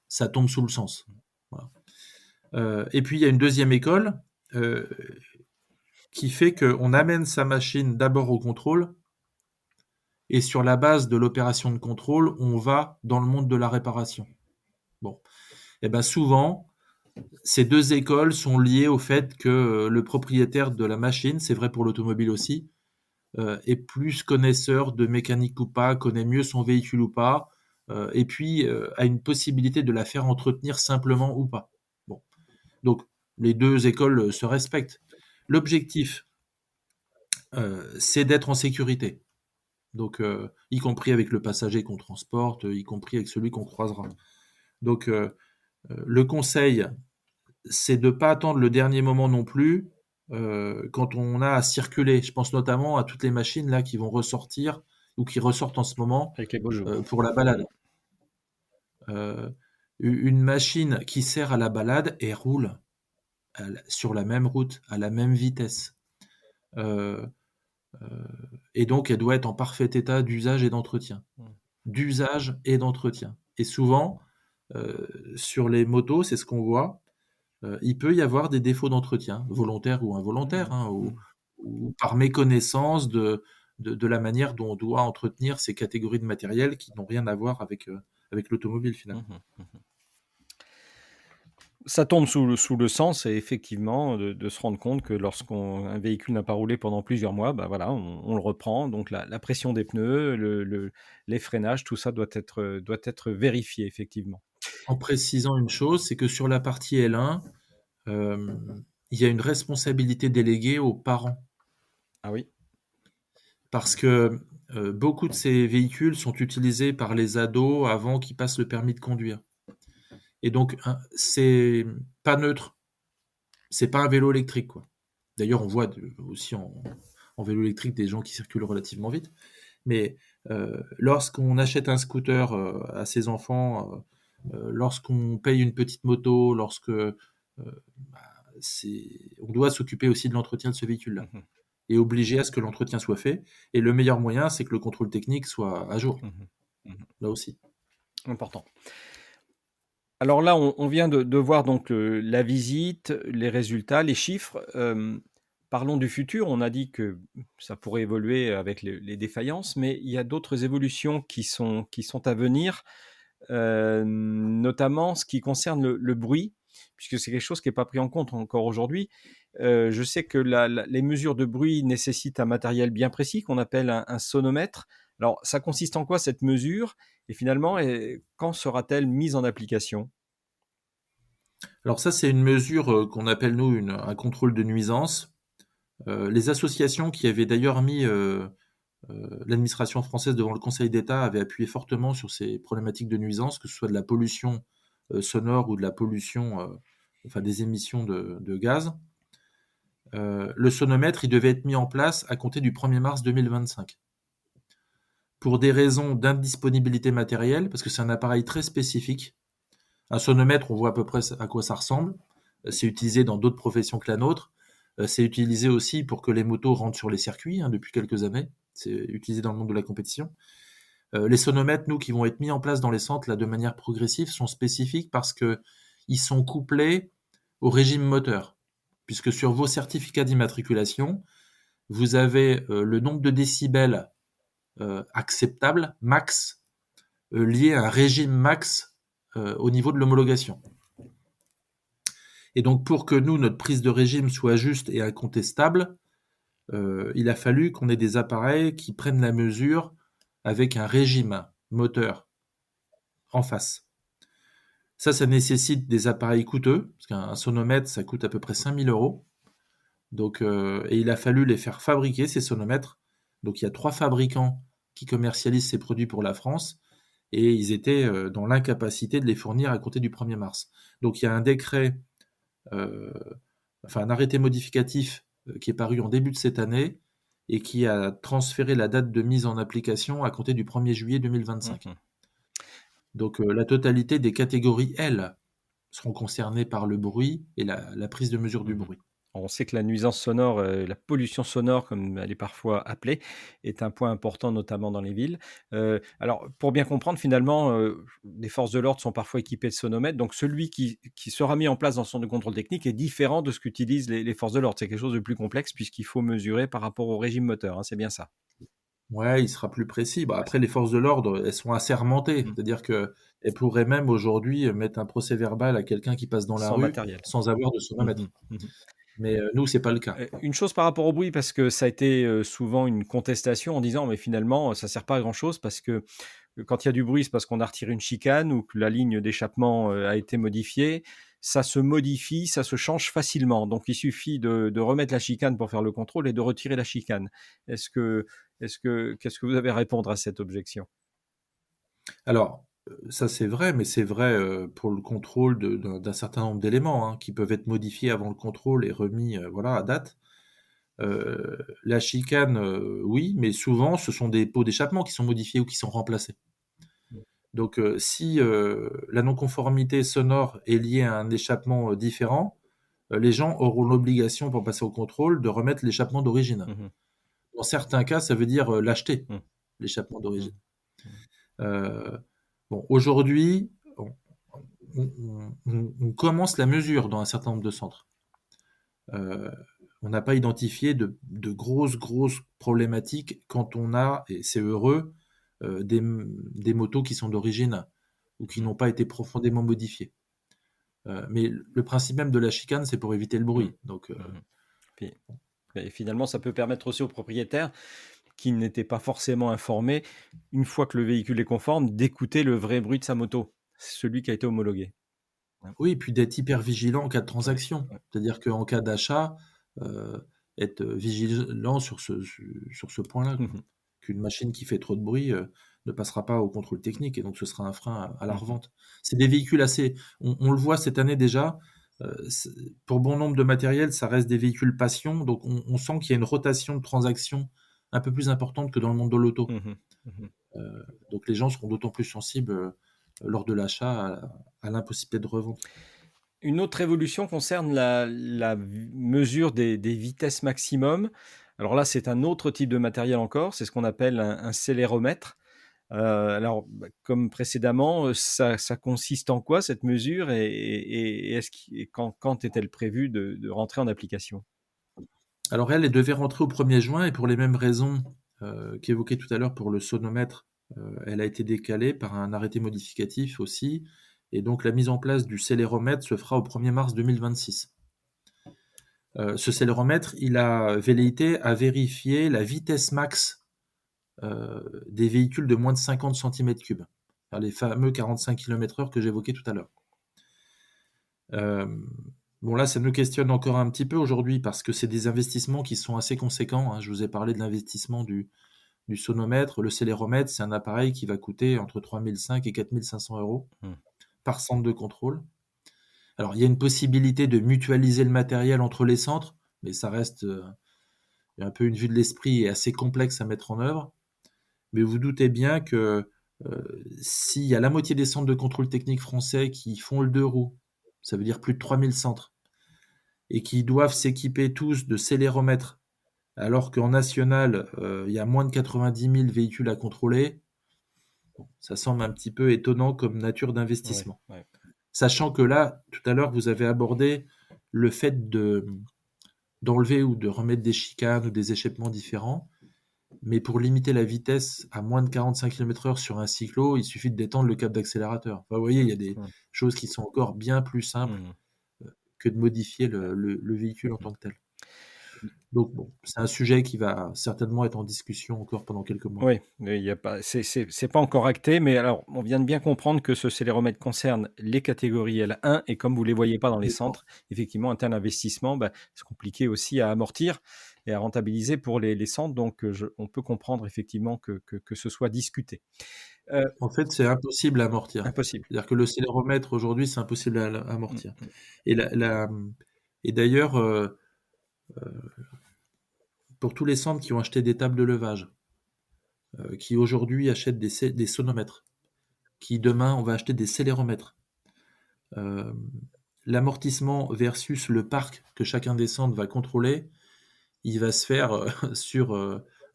ça tombe sous le sens. Voilà. Et puis, il y a une deuxième école euh, qui fait qu'on amène sa machine d'abord au contrôle, et sur la base de l'opération de contrôle, on va dans le monde de la réparation. Bon, et ben souvent, ces 2 écoles sont liées au fait que le propriétaire de la machine, c'est vrai pour l'automobile aussi, est plus connaisseur de mécanique ou pas, connaît mieux son véhicule ou pas, et puis a une possibilité de la faire entretenir simplement ou pas. Bon, donc les 2 écoles, se respectent. L'objectif, c'est d'être en sécurité. Donc, y compris avec le passager qu'on transporte, y compris avec celui qu'on croisera. Donc, le conseil, c'est de pas attendre le dernier moment non plus, quand on a à circuler. Je pense notamment à toutes les machines là qui vont ressortir ou qui ressortent en ce moment, Avec les beaux jours. pour la balade. Heu, une machine qui sert à la balade, elle roule sur la même route, à la même vitesse. Heu et donc elle doit être en parfait état d'usage et d'entretien. Mmh. D'usage et d'entretien. Et souvent, sur les motos, c'est ce qu'on voit, il peut y avoir des défauts d'entretien, volontaires ou involontaires, Mmh. hein, Mmh. ou par méconnaissance de la manière dont on doit entretenir ces catégories de matériel qui n'ont rien à voir avec l'automobile Mmh. finalement. Mmh. Ça tombe sous le sens et effectivement, de se rendre compte que lorsqu'un véhicule n'a pas roulé pendant plusieurs mois, bah, voilà, on le reprend. Donc la pression des pneus, les freinages, tout ça doit être vérifié effectivement. En précisant une chose, c'est que sur la partie L1, il y a une responsabilité déléguée aux parents. Ah oui? Parce que, beaucoup de ces véhicules sont utilisés par les ados avant qu'ils passent le permis de conduire. Et donc c'est pas neutre, c'est pas un vélo électrique, quoi. D'ailleurs, on voit aussi en vélo électrique des gens qui circulent relativement vite. Mais lorsqu'on achète un scooter à ses enfants, lorsqu'on paye une petite moto, bah, on doit s'occuper aussi de l'entretien de ce véhicule-là Mmh. et obliger à ce que l'entretien soit fait. Et le meilleur moyen, c'est que le contrôle technique soit à jour, Mmh. Mmh. là aussi. Important. Alors là, on vient de voir donc, la visite, les résultats, les chiffres. Parlons du futur. On a dit que ça pourrait évoluer avec les défaillances, mais il y a d'autres évolutions qui sont à venir, notamment ce qui concerne le bruit, puisque c'est quelque chose qui est pas pris en compte encore aujourd'hui. Je sais que les mesures de bruit nécessitent un matériel bien précis qu'on appelle un sonomètre. Alors ça consiste en quoi cette mesure? Et finalement, quand sera-t-elle mise en application? Alors ça, c'est une mesure qu'on appelle, nous, un contrôle de nuisance. Les associations qui avaient d'ailleurs mis l'administration française devant le Conseil d'État avaient appuyé fortement sur ces problématiques de nuisance, que ce soit de la pollution sonore ou de la pollution, enfin des émissions de gaz. Le sonomètre, il devait être mis en place à compter du 1er mars 2025. Pour des raisons d'indisponibilité matérielle, parce que c'est un appareil très spécifique. Un sonomètre, on voit à peu près à quoi ça ressemble. C'est utilisé dans d'autres professions que la nôtre. C'est utilisé aussi pour que les motos rentrent sur les circuits, hein, depuis quelques années. C'est utilisé dans le monde de la compétition. Les sonomètres, nous, qui vont être mis en place dans les centres là, de manière progressive, sont spécifiques parce que ils sont couplés au régime moteur. Puisque sur vos certificats d'immatriculation, vous avez le nombre de décibels acceptable, max, lié à un régime max au niveau de l'homologation. Et donc, pour que nous, notre prise de régime soit juste et incontestable, il a fallu qu'on ait des appareils qui prennent la mesure avec un régime moteur en face. Ça nécessite des appareils coûteux, parce qu'un sonomètre, ça coûte à peu près 5 000 €. Donc, et il a fallu les faire fabriquer, ces sonomètres. Donc, il y a 3 fabricants qui commercialisent ces produits pour la France, et ils étaient dans l'incapacité de les fournir à compter du 1er mars. Donc, il y a un décret, euh, enfin un arrêté modificatif qui est paru en début de cette année et qui a transféré la date de mise en application à compter du 1er juillet 2025. Mmh. Donc la totalité des catégories L seront concernées par le bruit et la prise de mesure du Mmh. bruit. On sait que la nuisance sonore, la pollution sonore, comme elle est parfois appelée, est un point important, notamment dans les villes. Alors, pour bien comprendre, finalement, les forces de l'ordre sont parfois équipées de sonomètres, donc celui qui sera mis en place dans le centre de contrôle technique est différent de ce qu'utilisent les forces de l'ordre. C'est quelque chose de plus complexe puisqu'il faut mesurer par rapport au régime moteur, hein, c'est bien ça? Ouais, il sera plus précis. Bah, après, les forces de l'ordre, elles sont assermentées, Mmh. c'est-à-dire que elles pourraient même aujourd'hui mettre un procès verbal à quelqu'un qui passe dans la Sans rue matériel. sans avoir de Mmh mh. sonomètre. Mmh. Mais nous, c'est pas le cas. Une chose par rapport au bruit, parce que ça a été, souvent une contestation en disant: «Mais finalement, ça sert pas à grand chose» parce que quand il y a du bruit, c'est parce qu'on a retiré une chicane ou que la ligne d'échappement a été modifiée. Ça se modifie, ça se change facilement. Donc, il suffit de remettre la chicane pour faire le contrôle et de retirer la chicane. Qu'est-ce que vous avez à répondre à cette objection? Alors, ça c'est vrai, mais c'est vrai pour le contrôle d'un certain nombre d'éléments, hein, qui peuvent être modifiés avant le contrôle et remis voilà, à date. La chicane, oui, mais souvent ce sont des pots d'échappement qui sont modifiés ou qui sont remplacés. Donc si la non-conformité sonore est liée à un échappement différent, les gens auront l'obligation pour passer au contrôle de remettre l'échappement d'origine. Mmh. Dans certains cas, ça veut dire l'acheter, Mmh. l'échappement Mmh. d'origine. Euh, bon, aujourd'hui, on commence la mesure dans un certain nombre de centres. On n'a pas identifié de grosses problématiques quand on a, et c'est heureux, des motos qui sont d'origine ou qui n'ont pas été profondément modifiées. Mais le principe même de la chicane, c'est pour éviter le Mmh. bruit. Donc, Mmh. Puis et finalement, ça peut permettre aussi aux propriétaires qui n'étaient pas forcément informés, une fois que le véhicule est conforme, d'écouter le vrai bruit de sa moto, celui qui a été homologué. Ouais, oui, puis d'être hyper vigilant en cas de ouais, transaction. ouais. C'est-à-dire qu'en cas d'achat, être vigilant sur ce point-là, quoi. Mmh. Qu'une machine qui fait trop de bruit ne passera pas au contrôle technique et donc ce sera un frein à la Mmh. revente. C'est des véhicules assez. On le voit cette année déjà. C'est- pour bon nombre de matériel, ça reste des véhicules passion, donc on sent qu'il y a une rotation de transactions un peu plus importante que dans le monde de l'auto. Mmh. Mmh. Donc les gens seront d'autant plus sensibles lors de l'achat à l'impossibilité de revente. Une autre évolution concerne la mesure des vitesses maximum. Alors là, c'est un autre type de matériel encore, c'est ce qu'on appelle un céléromètre. Alors, comme précédemment, ça consiste en quoi cette mesure et est-ce qui et quand est-elle prévue de rentrer en application? Alors elle devait rentrer au 1er juin et pour les mêmes raisons qu'évoquées tout à l'heure pour le sonomètre, elle a été décalée par un arrêté modificatif aussi. Et donc la mise en place du céléromètre se fera au 1er mars 2026. Ce céléromètre, il a velléité à vérifier la vitesse max des véhicules de moins de 50 cm3, les fameux 45 km/h que j'évoquais tout à l'heure. Euh, Bon, là, ça nous questionne encore un petit peu aujourd'hui parce que c'est des investissements qui sont assez conséquents, hein. Je vous ai parlé de l'investissement du sonomètre. Le céléromètre, c'est un appareil qui va coûter entre 3 500 et 4 500 euros Mmh. par centre de contrôle. Alors, il y a une possibilité de mutualiser le matériel entre les centres, mais ça reste un peu une vue de l'esprit et assez complexe à mettre en œuvre. Mais vous doutez bien que s'il y a la moitié des centres de contrôle technique français qui font le deux roues, ça veut dire plus de 3000 centres, et qui doivent s'équiper tous de céléromètres, alors qu'en national, il y a moins de 90 000 véhicules à contrôler, ça semble un petit peu étonnant comme nature Ouais, d'investissement. ouais. Sachant que là, tout à l'heure, vous avez abordé le fait d'enlever ou de remettre des chicanes ou des échappements différents. Mais pour limiter la vitesse à moins de 45 km/h sur un cyclo, il suffit de détendre le câble d'accélérateur. Enfin, vous voyez, il y a des Mmh. choses qui sont encore bien plus simples Mmh. que de modifier le véhicule en Mmh. tant que tel. Donc bon, c'est un sujet qui va certainement être en discussion encore pendant quelques mois. Oui, mais il y a pas c'est pas encore acté, mais alors on vient de bien comprendre que ce céléromètre concerne les catégories L1 et comme vous les voyez pas dans les Complètement. centres, effectivement, un tel investissement, c'est compliqué aussi à amortir et à rentabiliser pour les centres, donc on peut comprendre effectivement que ce soit discuté. Heu, En fait, c'est impossible à amortir. Impossible. C'est-à-dire que le céléromètre aujourd'hui, c'est impossible à Mmh amortir. mh. Et, et d'ailleurs, pour tous les centres qui ont acheté des tables de levage, qui aujourd'hui achètent des sonomètres, qui demain on va acheter des céléromètres, euh, l'amortissement versus le parc que chacun des centres va contrôler, il va se faire sur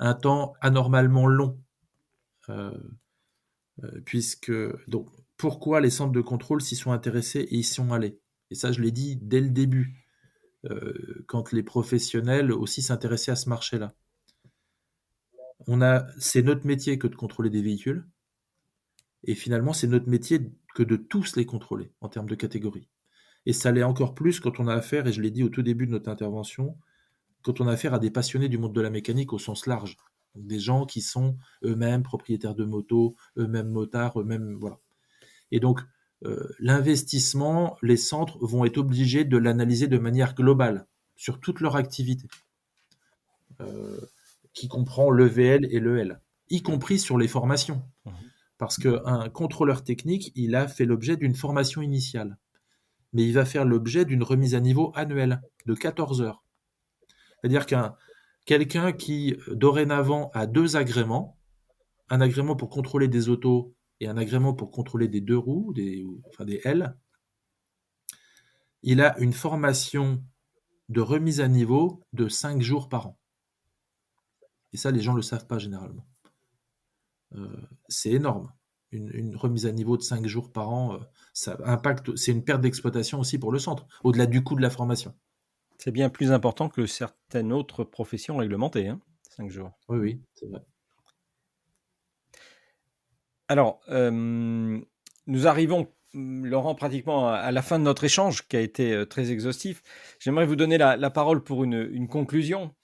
un temps anormalement long. Euh, Puisque donc pourquoi les centres de contrôle s'y sont intéressés et y sont allés. Et ça, je l'ai dit dès le début, quand les professionnels aussi s'intéressaient à ce marché-là. C'est notre métier que de contrôler des véhicules, et finalement, c'est notre métier que de tous les contrôler en termes de catégorie. Et ça l'est encore plus quand on a affaire, et je l'ai dit au tout début de notre intervention, quand on a affaire à des passionnés du monde de la mécanique au sens large. Donc, des gens qui sont eux-mêmes propriétaires de motos, eux-mêmes motards, eux-mêmes voilà. Et donc, l'investissement, les centres vont être obligés de l'analyser de manière globale sur toute leur activité, euh, qui comprend l'EVL et l'EL, y compris sur les formations. Mhm. Parce qu'un contrôleur technique, il a fait l'objet d'une formation initiale, mais il va faire l'objet d'une remise à niveau annuelle de 14 heures. C'est-à-dire quelqu'un qui, dorénavant, a 2 agréments, un agrément pour contrôler des autos et un agrément pour contrôler des 2 roues, enfin des L, il a une formation de remise à niveau de 5 jours par an. Et ça, les gens ne le savent pas généralement. C'est énorme. Une remise à niveau de 5 jours par an, ça impacte, c'est une perte d'exploitation aussi pour le centre, au-delà du coût de la formation. C'est bien plus important que certaines autres professions réglementées, hein, 5 jours. Oui, oui, c'est vrai. Alors, nous arrivons, Laurent, pratiquement à la fin de notre échange qui a été très exhaustif. J'aimerais vous donner la parole pour une conclusion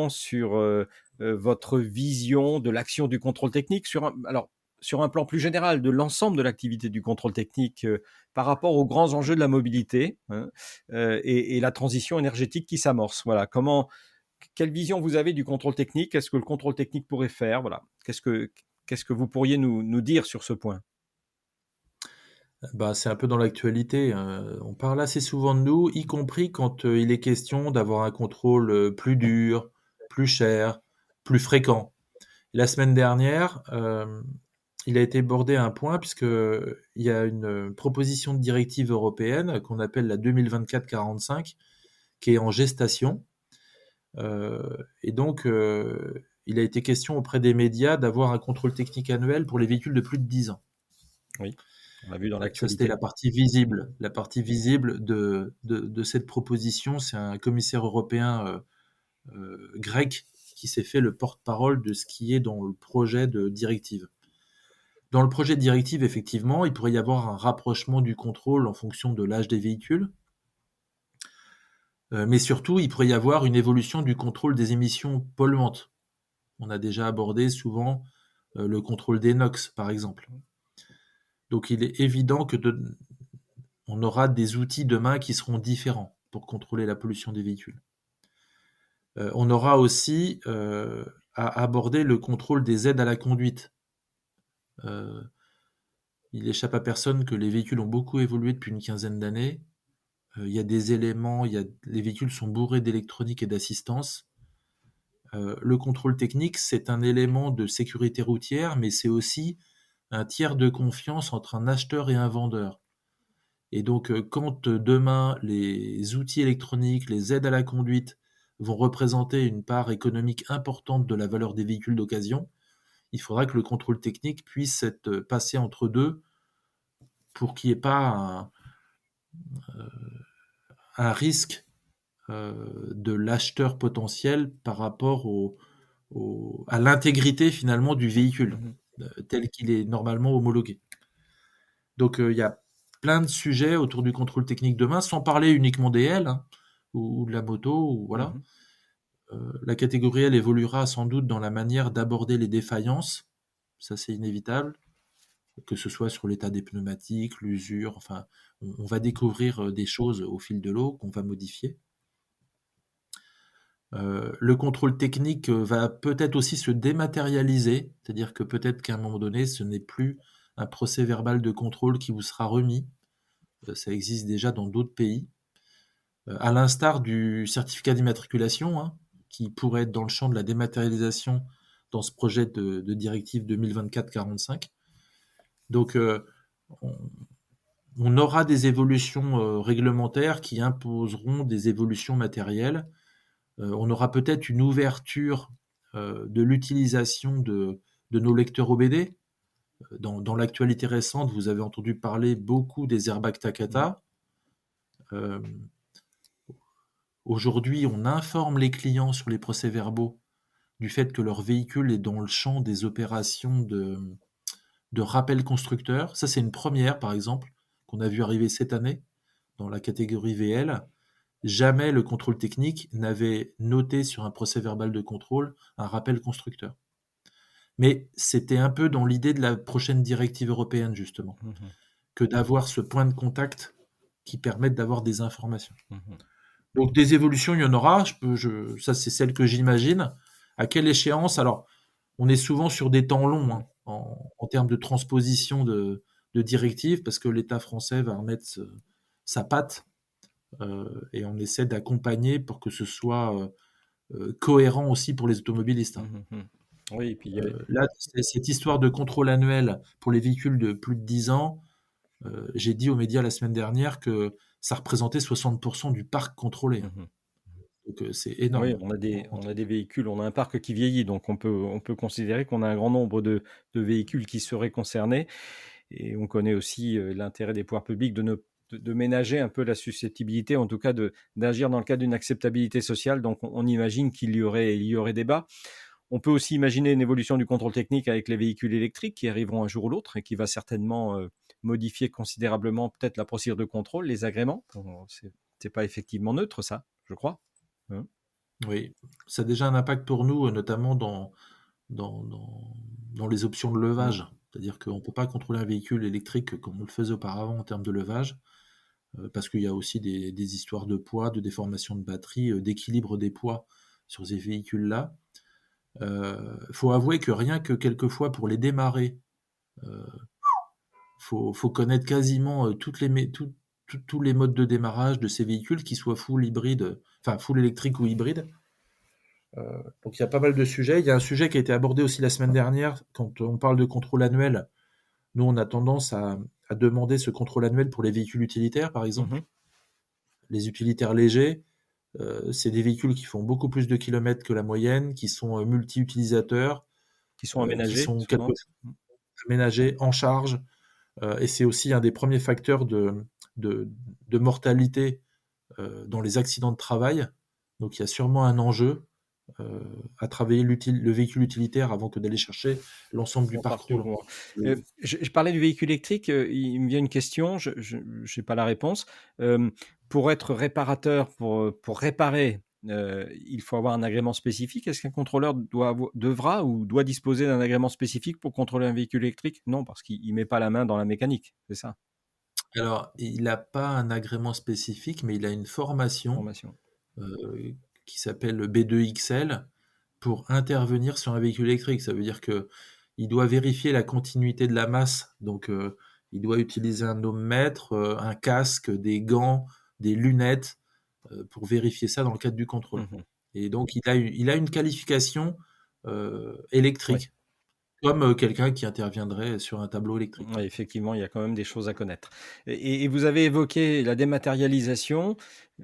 sur votre vision de l'action du contrôle technique sur un plan plus général de l'ensemble de l'activité du contrôle technique par rapport aux grands enjeux de la mobilité, hein, et la transition énergétique qui s'amorce. Voilà, quelle vision vous avez du contrôle technique? Qu'est-ce que le contrôle technique pourrait faire? Voilà, qu'est-ce que vous pourriez nous dire sur ce point? Bah, c'est un peu dans l'actualité. On parle assez souvent de nous, y compris quand il est question d'avoir un contrôle plus dur, plus cher, plus fréquent. La semaine dernière, il a été abordé un point puisqu'il y a une proposition de directive européenne qu'on appelle la 2024-45 qui est en gestation. Et donc, il a été question auprès des médias d'avoir un contrôle technique annuel pour les véhicules de plus de 10 ans. Oui, on l'a vu dans Ça, c'était la l'actualité. partie visible. La partie visible de cette proposition, c'est un commissaire européen grec qui s'est fait le porte-parole de ce qui est dans le projet de directive. Dans le projet de directive, effectivement, il pourrait y avoir un rapprochement du contrôle en fonction de l'âge des véhicules, mais surtout, il pourrait y avoir une évolution du contrôle des émissions polluantes. On a déjà abordé souvent le contrôle des NOx, par exemple. Donc, il est évident que on aura des outils demain qui seront différents pour contrôler la pollution des véhicules. On aura aussi à aborder le contrôle des aides à la conduite. Euh, il échappe à personne que les véhicules ont beaucoup évolué depuis une quinzaine d'années. Il y a des éléments, les véhicules sont bourrés d'électronique et d'assistance. Le contrôle technique, c'est un élément de sécurité routière, mais c'est aussi un tiers de confiance entre un acheteur et un vendeur. Et donc, quand demain, les outils électroniques, les aides à la conduite vont représenter une part économique importante de la valeur des véhicules d'occasion, il faudra que le contrôle technique puisse être passé entre deux pour qu'il n'y ait pas un risque de l'acheteur potentiel par rapport à l'intégrité finalement du véhicule Mhm. tel qu'il est normalement homologué. Donc il y a plein de sujets autour du contrôle technique demain, sans parler uniquement des L hein, ou de la moto, ou voilà. Mhm. La catégorie L évoluera sans doute dans la manière d'aborder les défaillances, ça c'est inévitable, que ce soit sur l'état des pneumatiques, l'usure, enfin, on va découvrir des choses au fil de l'eau qu'on va modifier. Le contrôle technique va peut-être aussi se dématérialiser, c'est-à-dire que peut-être qu'à un moment donné, ce n'est plus un procès-verbal de contrôle qui vous sera remis. Ça existe déjà dans d'autres pays, à l'instar du certificat d'immatriculation, hein, qui pourrait être dans le champ de la dématérialisation dans ce projet de directive 2024-45. Donc, on, on aura des évolutions réglementaires qui imposeront des évolutions matérielles. On aura peut-être une ouverture de l'utilisation de nos lecteurs OBD. Dans l'actualité récente, vous avez entendu parler beaucoup des airbags Mhm. Takata. Euh, Aujourd'hui, on informe les clients sur les procès-verbaux du fait que leur véhicule est dans le champ des opérations de rappel constructeur. Ça, c'est une première, par exemple, qu'on a vu arriver cette année dans la catégorie VL. jamais le contrôle technique n'avait noté sur un procès-verbal de contrôle un rappel constructeur. Mais c'était un peu dans l'idée de la prochaine directive européenne, justement, Mmh. que d'avoir ce point de contact qui permette d'avoir des informations. Mmh. Donc des évolutions, il y en aura. Ça, c'est celle que j'imagine. À quelle échéance? Alors, on est souvent sur des temps longs Mmh. hein, en termes de transposition de directives, parce que l'État français va remettre sa patte et on essaie d'accompagner pour que ce soit cohérent aussi pour les automobilistes. Hein. Mmh mh. Oui et puis il y a Là, cette histoire de contrôle annuel pour les véhicules de plus de 10 ans, j'ai dit aux médias la semaine dernière que ça représentait 60% du parc contrôlé. Hein. mmh. Donc c'est Oui, énorme. on a des véhicules, on a un parc qui vieillit, donc on peut considérer qu'on a un grand nombre de véhicules qui seraient concernés et on connaît aussi, l'intérêt des pouvoirs publics de ne de ménager un peu la susceptibilité, en tout cas d'agir dans le cadre d'une acceptabilité sociale, donc on imagine il y aurait débat. On peut aussi imaginer une évolution du contrôle technique avec les véhicules électriques qui arriveront un jour ou l'autre et qui va certainement, modifier considérablement peut-être la procédure de contrôle, les agréments. C'est pas effectivement neutre ça, je crois? Hein? Oui, ça a déjà un impact pour nous, notamment dans, dans, dans les options de Mmh. levage. C'est-à-dire qu'on ne peut pas contrôler un véhicule électrique comme on le faisait auparavant en termes de levage, parce qu'il y a aussi des histoires de poids, de déformation de batterie, d'équilibre des poids sur ces véhicules-là. Faut avouer que rien que quelquefois pour les démarrer, euh, faut connaître quasiment tous les modes de démarrage de ces véhicules, qu'ils soient full hybride, enfin full électrique ou hybride. Donc il y a pas mal de sujets. Il y a un sujet qui a été abordé aussi la semaine dernière quand on parle de contrôle annuel. Nous, on a tendance à demander ce contrôle annuel pour les véhicules utilitaires, par exemple. Mmh. Les utilitaires légers, c'est des véhicules qui font beaucoup plus de kilomètres que la moyenne, qui sont multi-utilisateurs, Qui sont qui aménagés sont souvent? quelquefois aménagés en charge. Et c'est aussi un des premiers facteurs de, de mortalité dans les accidents de travail. Donc il y a sûrement un enjeu euh, à travailler le véhicule utilitaire avant que d'aller chercher l'ensemble du Pour parc partir roulant. loin. Je parlais du véhicule électrique, il me vient une question, je j'ai pas la réponse. Pour être réparateur, pour réparer, il faut avoir un agrément spécifique? Est-ce qu'un contrôleur devra ou doit disposer d'un agrément spécifique pour contrôler un véhicule électrique? Non, parce qu'il met pas la main dans la mécanique, c'est ça? Alors, il n'a pas un agrément spécifique, mais il a une formation Formation. euh, qui s'appelle B2XL pour intervenir sur un véhicule électrique. Ça veut dire que il doit vérifier la continuité de la masse. Donc, il doit utiliser un ohmmètre, un casque, des gants, des lunettes pour vérifier ça dans le cadre du contrôle. Mmh. Et donc, il a une qualification Oui. électrique, comme quelqu'un qui interviendrait sur un tableau électrique. Ouais, effectivement, il y a quand même des choses à connaître. Et vous avez évoqué la dématérialisation.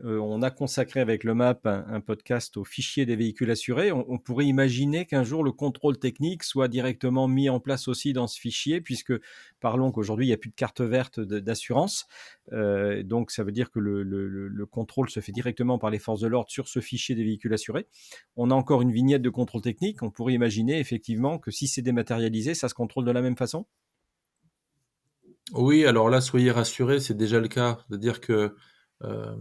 On a consacré avec le MAP un podcast aux fichiers des véhicules assurés. On pourrait imaginer qu'un jour le contrôle technique soit directement mis en place aussi dans ce fichier, puisque parlons qu'aujourd'hui il n'y a plus de carte verte d'assurance. Donc ça veut dire que le contrôle se fait directement par les forces de l'ordre sur ce fichier des véhicules assurés. On a encore une vignette de contrôle technique. On pourrait imaginer effectivement que si c'est dématérialisé, ça se contrôle de la même façon. Oui, alors là, soyez rassurés, c'est déjà le cas. C'est-à-dire que euh,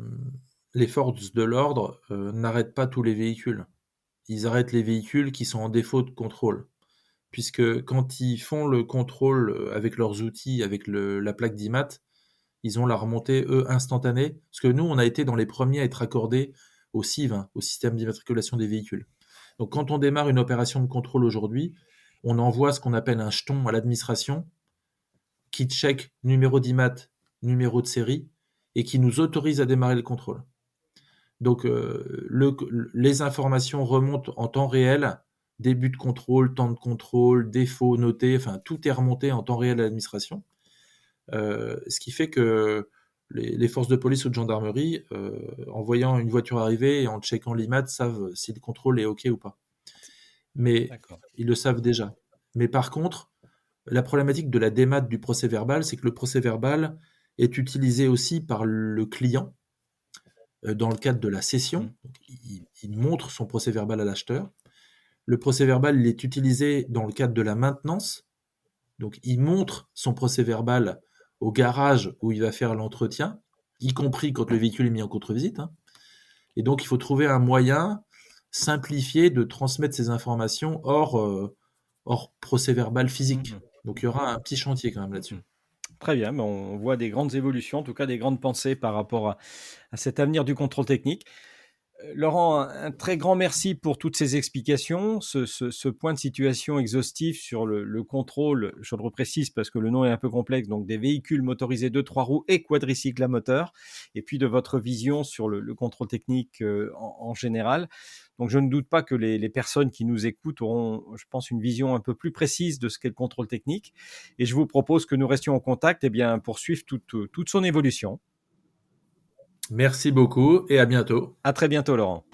les forces de l'ordre n'arrêtent pas tous les véhicules. Ils arrêtent les véhicules qui sont en défaut de contrôle. Puisque quand ils font le contrôle avec leurs outils, avec la plaque d'IMAT, ils ont la remontée, eux, instantanée. Parce que nous, on a été dans les premiers à être accordés au SIV, hein, au système d'immatriculation des véhicules. Donc quand on démarre une opération de contrôle aujourd'hui, on envoie ce qu'on appelle un jeton à l'administration qui check numéro d'IMAT, numéro de série, et qui nous autorise à démarrer le contrôle. Donc les informations remontent en temps réel, début de contrôle, temps de contrôle, défaut noté, enfin tout est remonté en temps réel à l'administration. Ce qui fait que les forces de police ou de gendarmerie, en voyant une voiture arriver et en checkant l'IMAT, savent si le contrôle est OK ou pas. Mais D'accord. ils le savent déjà. Mais par contre, la problématique de la démat du procès verbal, c'est que le procès verbal est utilisé aussi par le client dans le cadre de la Mmh. cession. Donc, il montre son procès verbal à l'acheteur. Le procès verbal, il est utilisé dans le cadre de la maintenance. Donc, il montre son procès verbal au garage où il va faire l'entretien, y compris quand le véhicule est mis en contre-visite. Hein. Et donc, il faut trouver un moyen simplifié de transmettre ces informations hors procès-verbal physique. Mmh. Donc, il y aura un petit chantier quand même Mmh. là-dessus. Très bien, ben, on voit des grandes évolutions, en tout cas des grandes pensées par rapport à cet avenir du contrôle technique. Laurent, un très grand merci pour toutes ces explications, ce point de situation exhaustif sur le contrôle, je le reprécise parce que le nom est un peu complexe, donc des véhicules motorisés de 3 roues et quadricycles à moteur, et puis de votre vision sur le contrôle technique en général. Donc je ne doute pas que les personnes qui nous écoutent auront, je pense, une vision un peu plus précise de ce qu'est le contrôle technique. Et je vous propose que nous restions en contact, bien, pour suivre toute son évolution. Merci beaucoup et à bientôt. À très bientôt, Laurent.